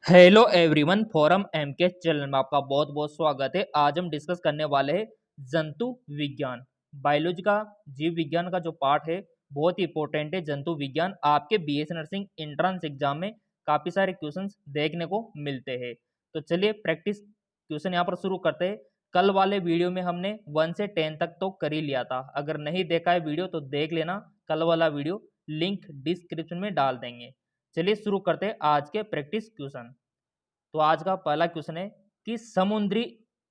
Hello everyone, forum M के channel में आपका बहुत बहुत स्वागत है। आज हम डिस्कस करने वाले हैं जंतु विज्ञान। बायोलॉजी का जीव विज्ञान का जो पार्ट है बहुत ही इंपॉर्टेंट है। जंतु विज्ञान आपके बीएससी नर्सिंग एंट्रेंस एग्जाम में काफ़ी सारे क्वेश्चंस देखने को मिलते हैं। तो चलिए प्रैक्टिस क्वेश्चन यहाँ पर शुरू करते हैं। कल वाले वीडियो में हमने 1 से 10 तक तो कर ही लिया था। अगर नहीं देखा है वीडियो तो देख लेना, कल वाला वीडियो लिंक डिस्क्रिप्शन में डाल देंगे। चलिए शुरू करते हैं आज के प्रैक्टिस क्वेश्चन। तो आज का पहला क्वेश्चन है कि समुद्री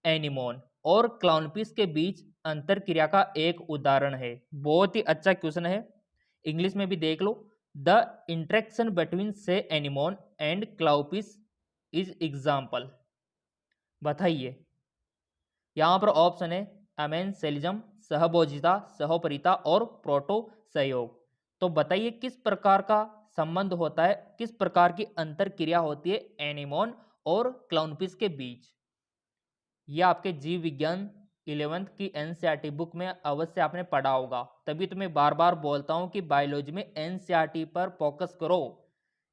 एनिमोन और क्लाउनफिश के बीच अंतर क्रिया का एक उदाहरण है। बहुत ही अच्छा क्वेश्चन है, इंग्लिश में भी देख लो। द इंटरेक्शन बिटवीन से anemone and Clownfish is example. बताइए। यहाँ पर ऑप्शन है अमेनसेलिज्म, सहभोजिता, सहोपरिता और प्रोटो सहयोग। तो बताइए किस प्रकार का संबंध होता है, किस प्रकार की अंतर क्रिया होती है एनिमोन और क्लाउनफिश के बीच। यह आपके जीव विज्ञान 11th की एनसीईआरटी बुक में अवश्य आपने पढ़ा होगा। तभी तो मैं बार बार बोलता हूं कि बायोलॉजी में एनसीईआरटी पर फोकस करो।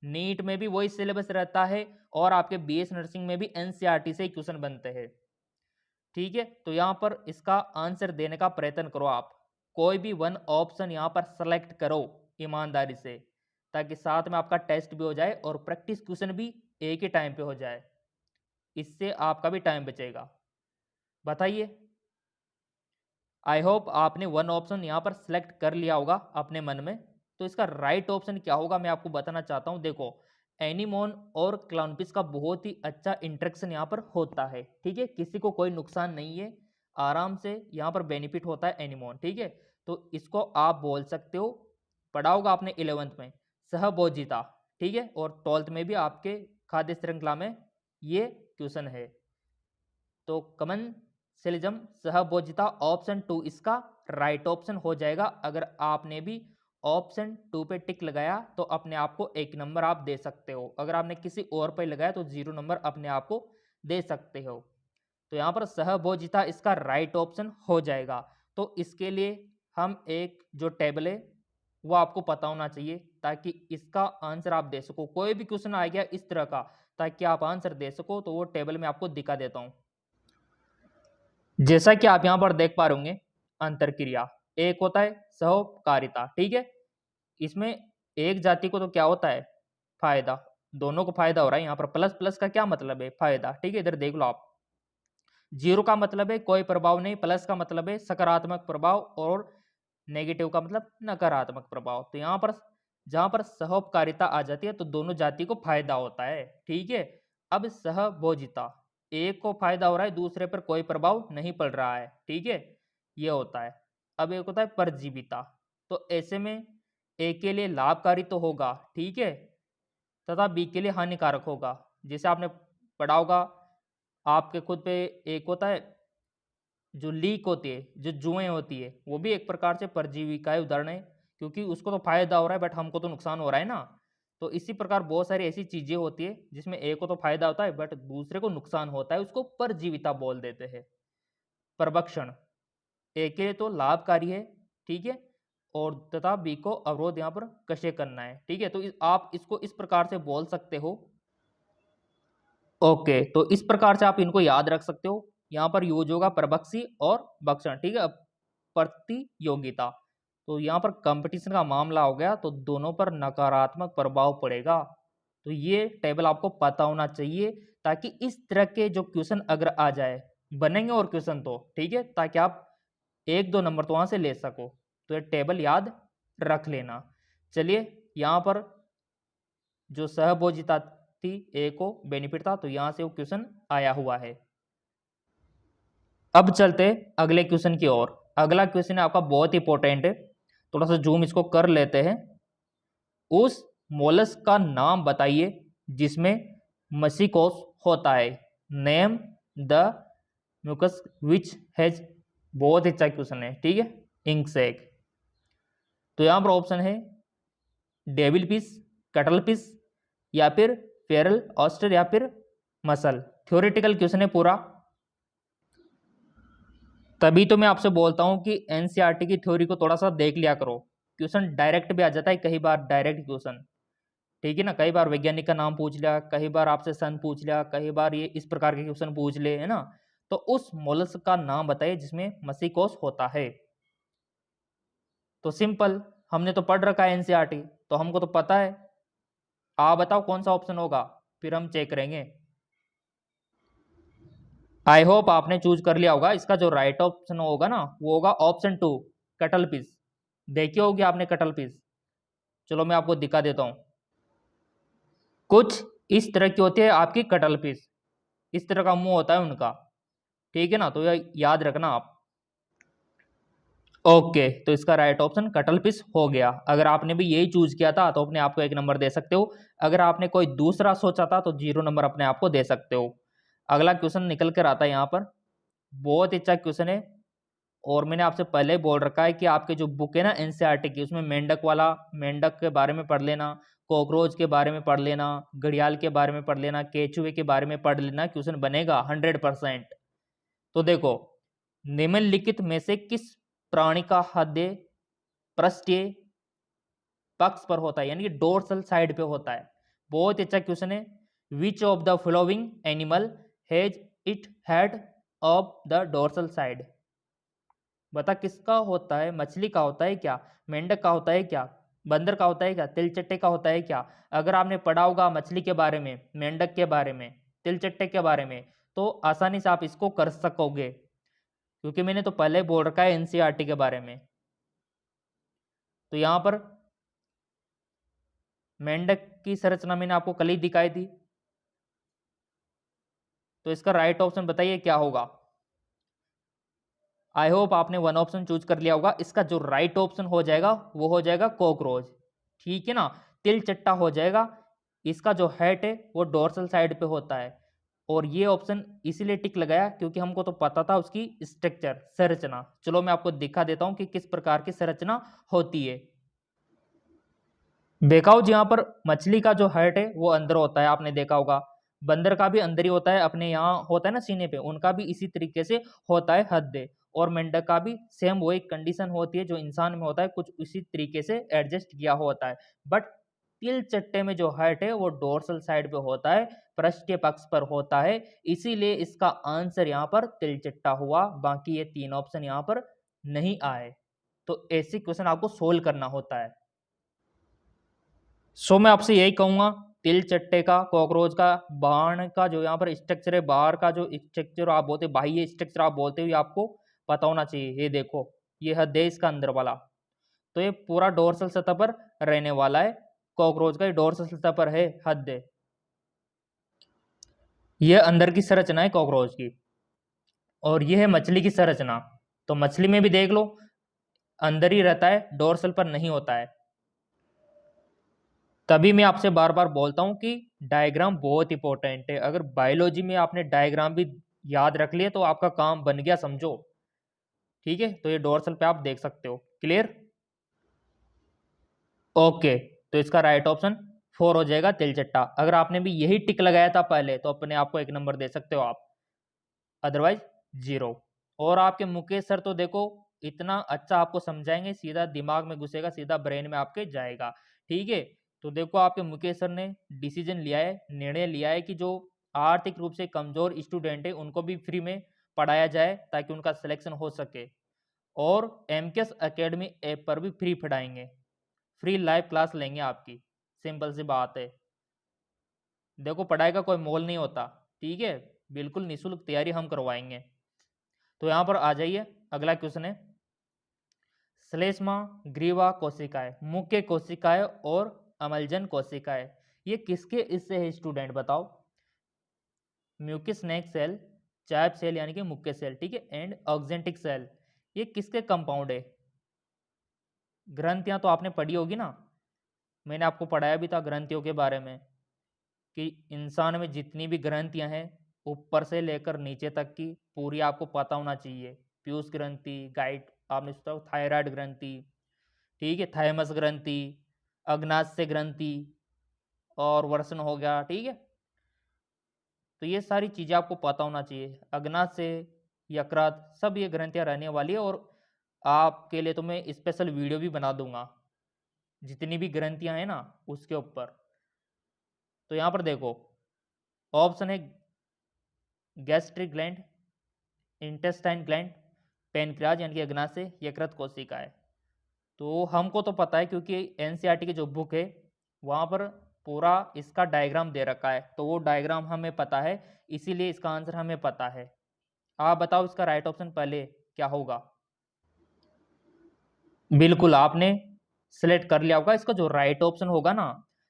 नीट में भी वही सिलेबस रहता है और आपके बीएस नर्सिंग में भी एनसीईआरटी से ही क्वेश्चन बनते हैं। ठीक है, तो यहां पर इसका आंसर देने का प्रयत्न करो। आप कोई भी वन ऑप्शन यहां पर सेलेक्ट करो ईमानदारी से, ताकि साथ में आपका टेस्ट भी हो जाए और प्रैक्टिस क्वेश्चन भी एक ही टाइम पे हो जाए। इससे आपका भी टाइम बचेगा। बताइए। आई होप आपने वन ऑप्शन यहां पर सिलेक्ट कर लिया होगा अपने मन में। तो इसका राइट ऑप्शन क्या होगा मैं आपको बताना चाहता हूं। देखो, एनिमोन और क्लाउनफिश का बहुत ही अच्छा इंटरेक्शन यहाँ पर होता है। ठीक है, किसी को कोई नुकसान नहीं है, आराम से यहाँ पर बेनिफिट होता है एनिमोन। ठीक है, तो इसको आप बोल सकते हो, पढ़ा होगा आपने 11th में, सहभोजिता। ठीक है, और 12th में भी आपके खाद्य श्रृंखला में ये क्वेश्चन है। तो कमन सेलिज्म, सहभोजिता, ऑप्शन 2 इसका राइट ऑप्शन हो जाएगा। अगर आपने भी ऑप्शन 2 पे टिक लगाया तो अपने आप को 1 नंबर आप दे सकते हो। अगर आपने किसी और पे लगाया तो 0 नंबर अपने आप को दे सकते हो। तो यहाँ पर सहभोजिता इसका राइट ऑप्शन हो जाएगा। तो इसके लिए हम एक जो टेबल है वो आपको पता होना चाहिए, ताकि इसका आंसर आप दे सको। कोई भी क्वेश्चन आ गया इस तरह का ताकि आप आंसर दे सको, तो वो टेबल में आपको दिखा देता हूँ। जैसा कि आप यहां पर देख पा रहे होंगे, अंतर क्रिया एक होता है सहोपकारिता। ठीक है, इसमें एक जाति को तो क्या होता है फायदा, दोनों को फायदा हो रहा है। यहाँ पर प्लस प्लस का क्या मतलब है फायदा। ठीक है, इधर देख लो आप। जीरो का मतलब है कोई प्रभाव नहीं, प्लस का मतलब है सकारात्मक प्रभाव और नेगेटिव का मतलब नकारात्मक प्रभाव। तो यहाँ पर जहां पर सहोपकारिता आ जाती है तो दोनों जाति को फायदा होता है। ठीक है, अब सहभोजिता, एक को फायदा हो रहा है, दूसरे पर कोई प्रभाव नहीं पड़ रहा है। ठीक है, ये होता है। अब एक होता है परजीविता। तो ऐसे में ए के लिए लाभकारी तो होगा, ठीक है, तथा बी के लिए हानिकारक होगा। जैसे आपने पढ़ा होगा आपके खुद पे, एक होता है जो लीक होती है, जो जुएं होती है, वो भी एक प्रकार से परजीवी का उदाहरण है, क्योंकि उसको तो फायदा हो रहा है बट हमको तो नुकसान हो रहा है ना। तो इसी प्रकार बहुत सारी ऐसी चीजें होती है जिसमें एक को तो फायदा होता है बट दूसरे को नुकसान होता है, उसको परजीविता बोल देते हैं। परभक्षण ए के लिए तो लाभकारी है, ठीक है, और तथा बी को अवरोध यहाँ पर कशे करना है। ठीक है, तो आप इसको इस प्रकार से बोल सकते हो। ओके, तो इस प्रकार से आप इनको याद रख सकते हो। यहाँ पर यूज होगा प्रभक्षी और भक्षण। ठीक है, प्रतियोगिता, तो यहाँ पर कंपटीशन का मामला हो गया तो दोनों पर नकारात्मक प्रभाव पड़ेगा। तो ये टेबल आपको पता होना चाहिए, ताकि इस तरह के जो क्वेश्चन अगर आ जाए, बनेंगे और क्वेश्चन तो ठीक है, ताकि आप 1-2 नंबर तो वहां से ले सको। तो ये टेबल याद रख लेना। चलिए, यहाँ पर जो सहभोजिता थी, ए को बेनिफिट था, तो यहां से वो क्वेश्चन आया हुआ है। अब चलते अगले क्वेश्चन की ओर। अगला क्वेश्चन आपका बहुत इंपॉर्टेंट है, थोड़ा सा जूम इसको कर लेते हैं। उस मोलस्क का नाम बताइए जिसमें मसीकोस होता है। Name the mucus which has, बहुत ही अच्छा क्वेश्चन है। ठीक है, इंकसेक। तो यहां पर ऑप्शन है डेविल फिश, कटल फिश, या फिर फेरल ऑस्टर, या फिर मसल। थ्योरेटिकल क्वेश्चन है पूरा, तभी तो मैं आपसे बोलता हूं कि एनसीईआरटी की थ्योरी को थोड़ा सा देख लिया करो। क्वेश्चन डायरेक्ट भी आ जाता है कई बार, डायरेक्ट क्वेश्चन। ठीक है ना। कई बार वैज्ञानिक का नाम पूछ लिया, कई बार आपसे सन पूछ लिया, कई बार ये इस प्रकार के क्वेश्चन पूछ ले, है ना। तो उस मोलस्क का नाम बताइए जिसमें मसीकोस होता है। तो सिंपल, हमने तो पढ़ रखा है एनसीईआरटी, तो हमको तो पता है। आप बताओ कौन सा ऑप्शन होगा, फिर हम चेक करेंगे। आई होप आपने चूज कर लिया होगा। इसका जो राइट ऑप्शन होगा ना, वो होगा ऑप्शन 2, कटल पीस। देखी होगी आपने कटल पीस। चलो मैं आपको दिखा देता हूं। कुछ इस तरह की होती है आपकी कटल पीस, इस तरह का मुंह होता है उनका। ठीक है ना, तो यह याद रखना आप। ओके, तो इसका राइट ऑप्शन कटल फिश हो गया। अगर आपने भी यही चूज किया था तो अपने आप को 1 नंबर दे सकते हो। अगर आपने कोई दूसरा सोचा था तो 0 नंबर अपने आप को दे सकते हो। अगला क्वेश्चन निकल कर आता है यहाँ पर, बहुत अच्छा क्वेश्चन है। और मैंने आपसे पहले ही बोल रखा है कि आपके जो बुक है ना एनसीईआरटी की, उसमें मेंढक वाला, मेंढक के बारे में पढ़ लेना, कॉकरोच के बारे में पढ़ लेना, घड़ियाल के बारे में पढ़ लेना, केचुए के बारे में पढ़ लेना, क्वेश्चन बनेगा 100%। तो देखो, निम्नलिखित में से किस प्राणी का हृदय पृष्ठीय पक्ष पर होता है, यानी कि डोर्सल साइड पे होता है। बहुत अच्छा क्वेश्चन है। Which of the following animal has it head of the dorsal side. बता किसका होता है, मछली का होता है क्या, मेंढक का होता है क्या, बंदर का होता है क्या, तिलचट्टे का होता है क्या। अगर आपने पढ़ा होगा मछली के बारे में, मेंढक के बारे में, तिलचट्टे के बारे में, तो आसानी से आप इसको कर सकोगे, क्योंकि मैंने तो पहले ही बोल रखा है एनसीईआरटी के बारे में। तो यहां पर मेंढक की संरचना मैंने आपको कल ही दिखाई थी। तो इसका राइट ऑप्शन बताइए क्या होगा। आई होप आपने 1 ऑप्शन चूज कर लिया होगा। इसका जो राइट ऑप्शन हो जाएगा वो हो जाएगा कॉकरोच। ठीक है ना, तिल चट्टा हो जाएगा। इसका जो हेड है वो डोर्सल साइड पे होता है। और ये ऑप्शन इसीलिए टिक लगाया क्योंकि हमको तो पता था उसकी स्ट्रक्चर, संरचना। चलो मैं आपको दिखा देता हूं कि किस प्रकार की संरचना होती है। बेकाउ जी, यहाँ पर मछली का जो हार्ट है वो अंदर होता है, आपने देखा होगा। बंदर का भी अंदर ही होता है, अपने यहाँ होता है ना सीने पे, उनका भी इसी तरीके से होता है हृदय। और मेंढक का भी सेम वही कंडीशन होती है जो इंसान में होता है, कुछ उसी तरीके से एडजस्ट किया होता है। बट तिल चट्टे में जो हार्ट है वो डोर्सल साइड पे होता है, पृष्ठीय पक्ष पर होता है। इसीलिए इसका आंसर यहाँ पर तिल चट्टा हुआ। बाकी ये 3 ऑप्शन यहाँ पर नहीं आए। तो ऐसी क्वेश्चन आपको सोल्व करना होता है। सो मैं आपसे यही कहूंगा, तिल चट्टे का, कॉकरोच का, बाण का जो यहाँ पर स्ट्रक्चर है, बाहर का जो स्ट्रक्चर आप बोलते, बाह्य स्ट्रक्चर आप बोलते हो, ये आपको पता होना चाहिए। ये देखो, ये हृदय इसका अंदर वाला, तो ये पूरा डोर्सल सतह पर रहने वाला है। कॉकरोच का ये डोर्सल सतह पर है हृदय। ये अंदर की संरचना है कॉकरोच की। और ये है मछली की संरचना। तो मछली में भी देख लो, अंदर ही रहता है, डोर्सल पर नहीं होता है। तभी मैं आपसे बार बार बोलता हूं कि डायग्राम बहुत इंपॉर्टेंट है। अगर बायोलॉजी में आपने डायग्राम भी याद रख लिए तो आपका काम बन गया समझो। ठीक है, तो ये डोर्सल पे आप देख सकते हो। क्लियर? ओके, तो इसका राइट ऑप्शन 4 हो जाएगा, तिलचट्टा। अगर आपने भी यही टिक लगाया था पहले तो अपने आप को 1 नंबर दे सकते हो आप, अदरवाइज 0। और आपके मुकेश सर तो देखो, इतना अच्छा आपको समझाएंगे, सीधा दिमाग में घुसेगा, सीधा ब्रेन में आपके जाएगा। ठीक है, तो देखो आपके मुकेश सर ने डिसीजन लिया है, निर्णय लिया है कि जो आर्थिक रूप से कमजोर स्टूडेंट है उनको भी फ्री में पढ़ाया जाए ताकि उनका सिलेक्शन हो सके। और एमकेएस एकेडमी ऐप पर भी फ्री पढ़ाएंगे, फ्री लाइव क्लास लेंगे आपकी। सिंपल सी बात है। देखो, पढ़ाई का कोई मोल नहीं होता। ठीक है, बिल्कुल निःशुल्क तैयारी हम करवाएंगे। तो यहां पर आ जाइए, अगला क्वेश्चन है, श्लेष्मा ग्रीवा कोशिकाएं, मुख्य कोशिकाएं और अमलजन कोशिकाएं, ये किसके इससे है स्टूडेंट बताओ। म्यूकिस नेक सेल, चैप सेल यानी कि मुख्य सेल, ठीक है, एंड ऑक्जेंटिक सेल, ये किसके कंपाउंड है। ग्रंथियां तो आपने पढ़ी होगी ना, मैंने आपको पढ़ाया भी था ग्रंथियों के बारे में कि इंसान में जितनी भी ग्रंथियां हैं, ऊपर से लेकर नीचे तक की पूरी आपको पता होना चाहिए। पीयूष ग्रंथि, गाइड आपने सुना हो, थायराइड ग्रंथि, ठीक है, थाइमस ग्रंथि, अग्नाशय ग्रंथि, और वर्षण हो गया। ठीक है, तो ये सारी चीजें आपको पता होना चाहिए। अग्नाशय, यकृत, सब ये ग्रंथियां रहने वाली है। और आपके लिए तो मैं स्पेशल वीडियो भी बना दूंगा जितनी भी ग्रंथियां हैं ना उसके ऊपर। तो यहाँ पर देखो ऑप्शन है gastric gland, intestine gland, pancreas यानी कि अग्नाशय, यकृत कोशिकाएं। तो हमको तो पता है क्योंकि एनसीईआरटी की जो बुक है वहाँ पर पूरा इसका डायग्राम दे रखा है, तो वो डायग्राम हमें पता है, इसीलिए इसका आंसर हमें पता है। आप बताओ इसका राइट ऑप्शन पहले क्या होगा। बिल्कुल आपने सिलेक्ट कर लिया होगा। इसका जो राइट ऑप्शन होगा ना,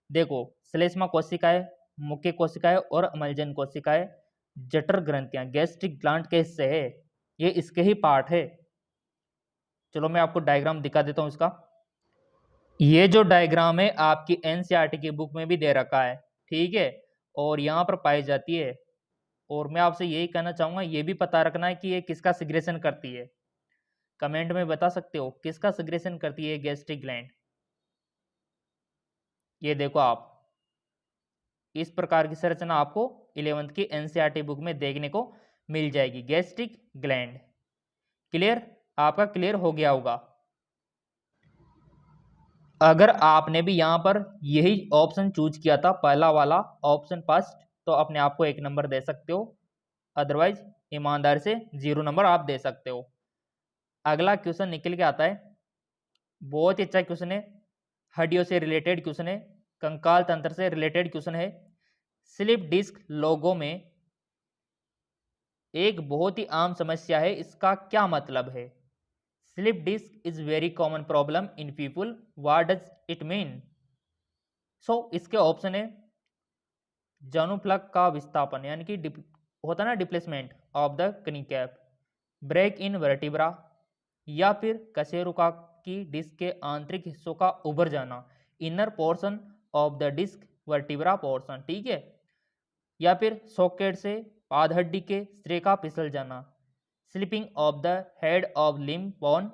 देखो श्लेष्मा कोशिकाएं, मुख्य कोशिकाएं और अम्लजन कोशिकाएं जठर ग्रंथियां गैस्ट्रिक ग्लैंड के हिस्से है, ये इसके ही पार्ट है। चलो मैं आपको डायग्राम दिखा देता हूं इसका। ये जो डायग्राम है आपकी एनसीईआरटी की बुक में भी दे रखा है, ठीक है, और यहाँ पर पाई जाती है। और मैं आपसे यही कहना चाहूंगा, ये भी पता रखना है कि ये किसका सिग्रेशन करती है। कमेंट में बता सकते हो किसका सिग्रेशन करती है गैस्ट्रिक ग्लैंड। ये देखो आप, इस प्रकार की संरचना आपको 11th की एनसीईआरटी बुक में देखने को मिल जाएगी, गैस्ट्रिक ग्लैंड। क्लियर? आपका क्लियर हो गया होगा। अगर आपने भी यहां पर यही ऑप्शन चूज किया था, पहला वाला ऑप्शन फर्स्ट, तो अपने आप को 1 नंबर दे सकते हो, अदरवाइज ईमानदारी से 0 नंबर आप दे सकते हो। अगला क्वेश्चन निकल के आता है, बहुत ही अच्छा क्वेश्चन है, हड्डियों से रिलेटेड क्वेश्चन है, कंकाल तंत्र से रिलेटेड क्वेश्चन है। स्लिप डिस्क लोगों में एक बहुत ही आम समस्या है, इसका क्या मतलब है? Slip disc is very common problem in people, what does it mean? So इसके ऑप्शन है जानुप्लग का विस्थापन यानी कि होता है ना डिप्लेसमेंट ऑफ द कनी कैप, ब्रेक इन वर्टिब्रा, या फिर कशेरुका की डिस्क के आंतरिक हिस्सों का उभर जाना, inner portion of the disc vertebra portion, ठीक है, या फिर सॉकेट से पाद हड्डी के सिरे का फिसल जाना, slipping of the head of limb bone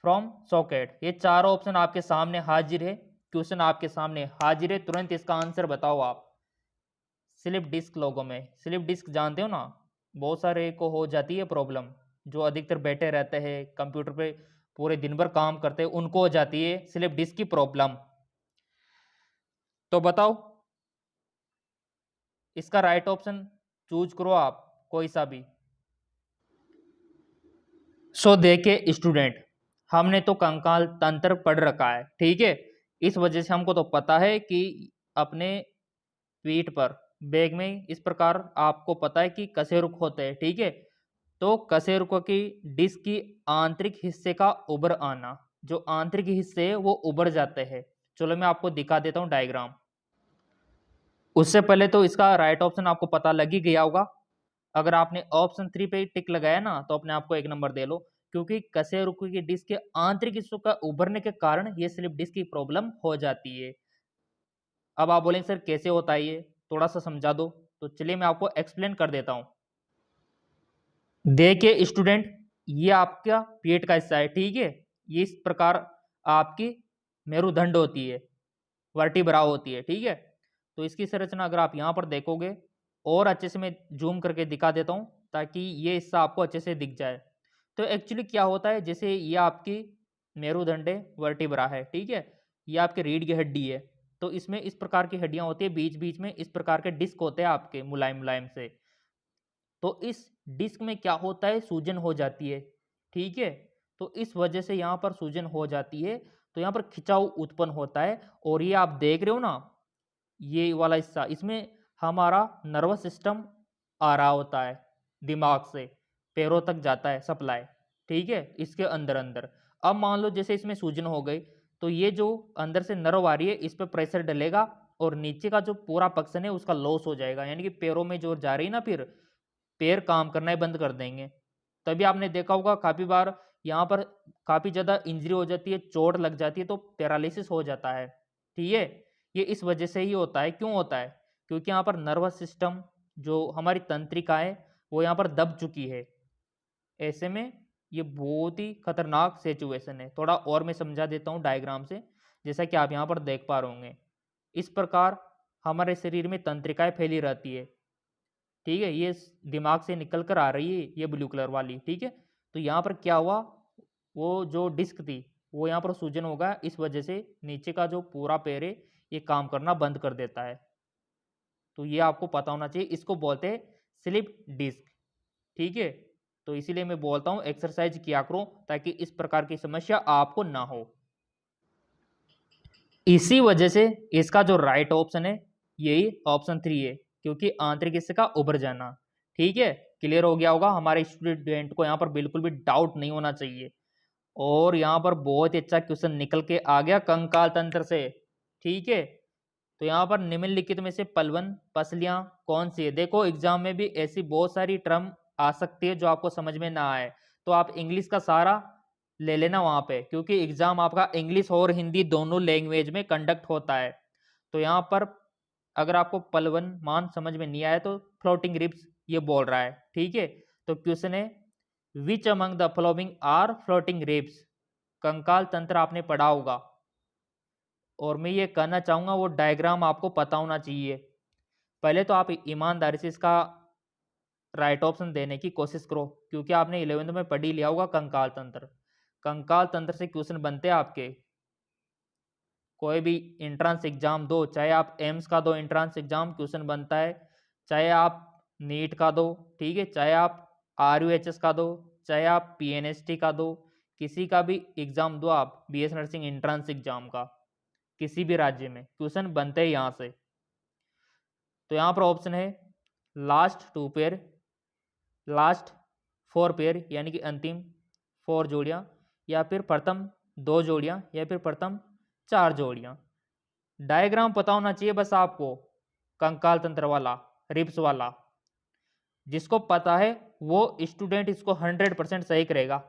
from socket. ये चारों ऑप्शन आपके सामने हाजिर है, क्वेश्चन आपके सामने हाजिर है, तुरंत इसका आंसर बताओ आप। स्लिप डिस्क लोगों में, स्लिप डिस्क जानते हो ना, बहुत सारे को हो जाती है प्रॉब्लम, जो अधिकतर बैठे रहते हैं कंप्यूटर पे पूरे दिन भर काम करते हैं, उनको हो जाती है स्लिप डिस्क की प्रॉब्लम। तो बताओ इसका राइट ऑप्शन चूज करो आप कोई सा भी। सो देखिए स्टूडेंट, हमने तो कंकाल तंत्र पढ़ रखा है, ठीक है, इस वजह से हमको तो पता है कि अपने पीठ पर बैग में इस प्रकार आपको पता है कि कशेरुक होते हैं, ठीक है, तो कशेरुकों की डिस्क की आंतरिक हिस्से का उभर आना, जो आंतरिक हिस्से है वो उभर जाते हैं। चलो मैं आपको दिखा देता हूँ डायग्राम। उससे पहले तो इसका राइट ऑप्शन आपको पता लग ही गया होगा। अगर आपने ऑप्शन 3 पे टिक लगाया ना, तो अपने आप को 1 नंबर दे लो, क्योंकि कशेरुकी की डिस्क के आंतरिक हिस्सों का उभरने के कारण ये स्लिप डिस्क की प्रॉब्लम हो जाती है। अब आप बोलेंगे सर कैसे होता है ये, थोड़ा सा समझा दो, तो चलिए मैं आपको एक्सप्लेन कर देता हूँ। देखिए स्टूडेंट, ये आपका पेट का हिस्सा है, ठीक है, ये इस प्रकार आपकी मेरुदंड होती है, वर्टिब्रा होती है, ठीक है, तो इसकी संरचना अगर आप यहाँ पर देखोगे, और अच्छे से मैं जूम करके दिखा देता हूँ ताकि ये हिस्सा आपको अच्छे से दिख जाए। तो एक्चुअली क्या होता है, जैसे ये आपकी मेरुदंड वर्टिब्रा है, ठीक है, ये आपके रीढ़ की हड्डी है, तो इसमें इस प्रकार की हड्डियां होती है, बीच बीच में इस प्रकार के डिस्क होते हैं आपके मुलायम मुलायम से। तो इस डिस्क में क्या होता है, सूजन हो जाती है, ठीक है, तो इस वजह से यहाँ पर सूजन हो जाती है, तो यहाँ पर खिंचाव उत्पन्न होता है। और ये आप देख रहे हो ना, ये वाला हिस्सा, इसमें हमारा नर्वस सिस्टम आ रहा होता है, दिमाग से पैरों तक जाता है सप्लाई, ठीक है, इसके अंदर अंदर। अब मान लो जैसे इसमें सूजन हो गई, तो ये जो अंदर से नर्व आ रही है इस पर प्रेशर डलेगा, और नीचे का जो पूरा पक्सन है उसका लॉस हो जाएगा, यानी कि पैरों में जो जा रही है ना, फिर पैर काम करना ही बंद कर देंगे। तभी आपने देखा होगा काफी बार यहाँ पर काफी ज्यादा इंजरी हो जाती है, चोट लग जाती है, तो पैरालिसिस हो जाता है, ठीक है, ये इस वजह से ही होता है। क्यों होता है? क्योंकि यहाँ पर नर्वस सिस्टम जो हमारी तंत्रिका है वो यहाँ पर दब चुकी है। ऐसे में ये बहुत ही खतरनाक सिचुएशन है। थोड़ा और मैं समझा देता हूँ डायग्राम से, जैसा कि आप यहाँ पर देख पा रहे होंगे। इस प्रकार हमारे शरीर में तंत्रिकाएं फैली रहती है, ठीक है, ये दिमाग से निकल कर आ रही है ये ब्लू कलर वाली, ठीक है। तो यहाँ पर क्या हुआ, वो जो डिस्क थी वो यहाँ पर सूजन होगा, इस वजह से नीचे का जो पूरा पैर है ये काम करना बंद कर देता है। तो ये आपको पता होना चाहिए, इसको बोलते हैं स्लिप डिस्क। ठीक है, तो इसीलिए मैं बोलता हूं एक्सरसाइज किया करो ताकि इस प्रकार की समस्या आपको ना हो। इसी वजह से इसका जो राइट ऑप्शन है यही ऑप्शन 3 है, क्योंकि आंतरिक हिस्से का उभर जाना। ठीक है, क्लियर हो गया होगा, हमारे स्टूडेंट को यहाँ पर बिल्कुल भी डाउट नहीं होना चाहिए। और यहाँ पर बहुत ही अच्छा क्वेश्चन निकल के आ गया कंकाल तंत्र से। ठीक है, तो यहाँ पर निम्नलिखित में से पलवन पसलियां कौन सी है? देखो एग्जाम में भी ऐसी बहुत सारी टर्म आ सकती है जो आपको समझ में ना आए, तो आप इंग्लिश का सहारा ले लेना वहां पे, क्योंकि एग्जाम आपका इंग्लिश और हिंदी दोनों लैंग्वेज में कंडक्ट होता है। तो यहाँ पर अगर आपको पलवन मान समझ में नहीं आया तो फ्लोटिंग रिब्स ये बोल रहा है। ठीक है, तो क्वेश्चन है which among the following are floating ribs? कंकाल तंत्र आपने पढ़ा होगा, और मैं ये कहना चाहूंगा वो डायग्राम आपको पता होना चाहिए। पहले तो आप ईमानदारी से इसका राइट ऑप्शन देने की कोशिश करो, क्योंकि आपने 11th में पढ़ ही लिया होगा कंकाल तंत्र। कंकाल तंत्र से क्वेश्चन बनते हैं आपके, कोई भी एंट्रेंस एग्जाम दो, चाहे आप एम्स का दो एंट्रेंस एग्जाम, क्वेश्चन बनता है। चाहे आप नीट का दो, ठीक है, चाहे आप RUHS का दो, चाहे आप PNST का दो, किसी का भी एग्जाम दो आप, BS नर्सिंग एंट्रेंस एग्जाम का, किसी भी राज्य में क्वेश्चन बनते हैं यहाँ से। तो यहाँ पर ऑप्शन है लास्ट 2 पेयर, लास्ट 4 पेयर यानी कि अंतिम 4 जोड़ियाँ, या फिर प्रथम 2 जोड़ियाँ, या फिर प्रथम 4 जोड़ियाँ। डायग्राम पता होना चाहिए बस आपको, कंकाल तंत्र वाला, रिब्स वाला। जिसको पता है वो स्टूडेंट इसको 100% सही करेगा,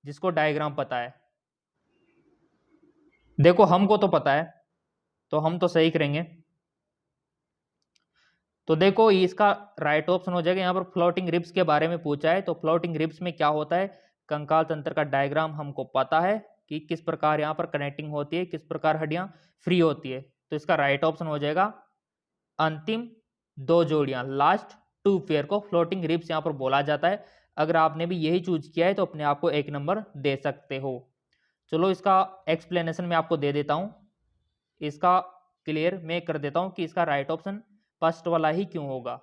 जिसको डायग्राम पता है। देखो हमको तो पता है, तो हम तो सही करेंगे। तो देखो इसका राइट ऑप्शन हो जाएगा, यहाँ पर फ्लोटिंग रिब्स के बारे में पूछा है, तो फ्लोटिंग रिब्स में क्या होता है, कंकाल तंत्र का डायग्राम हमको पता है कि किस प्रकार यहाँ पर कनेक्टिंग होती है, किस प्रकार हड्डियां फ्री होती है। तो इसका राइट ऑप्शन हो जाएगा अंतिम 2 जोड़ियां, लास्ट 2 पेयर को फ्लोटिंग रिब्स यहाँ पर बोला जाता है। अगर आपने भी यही चूज किया है तो अपने आप को 1 नंबर दे सकते हो। चलो इसका एक्सप्लेनेशन मैं आपको दे देता हूं, इसका क्लियर मैं कर देता हूं कि इसका राइट ऑप्शन फर्स्ट वाला ही क्यों होगा।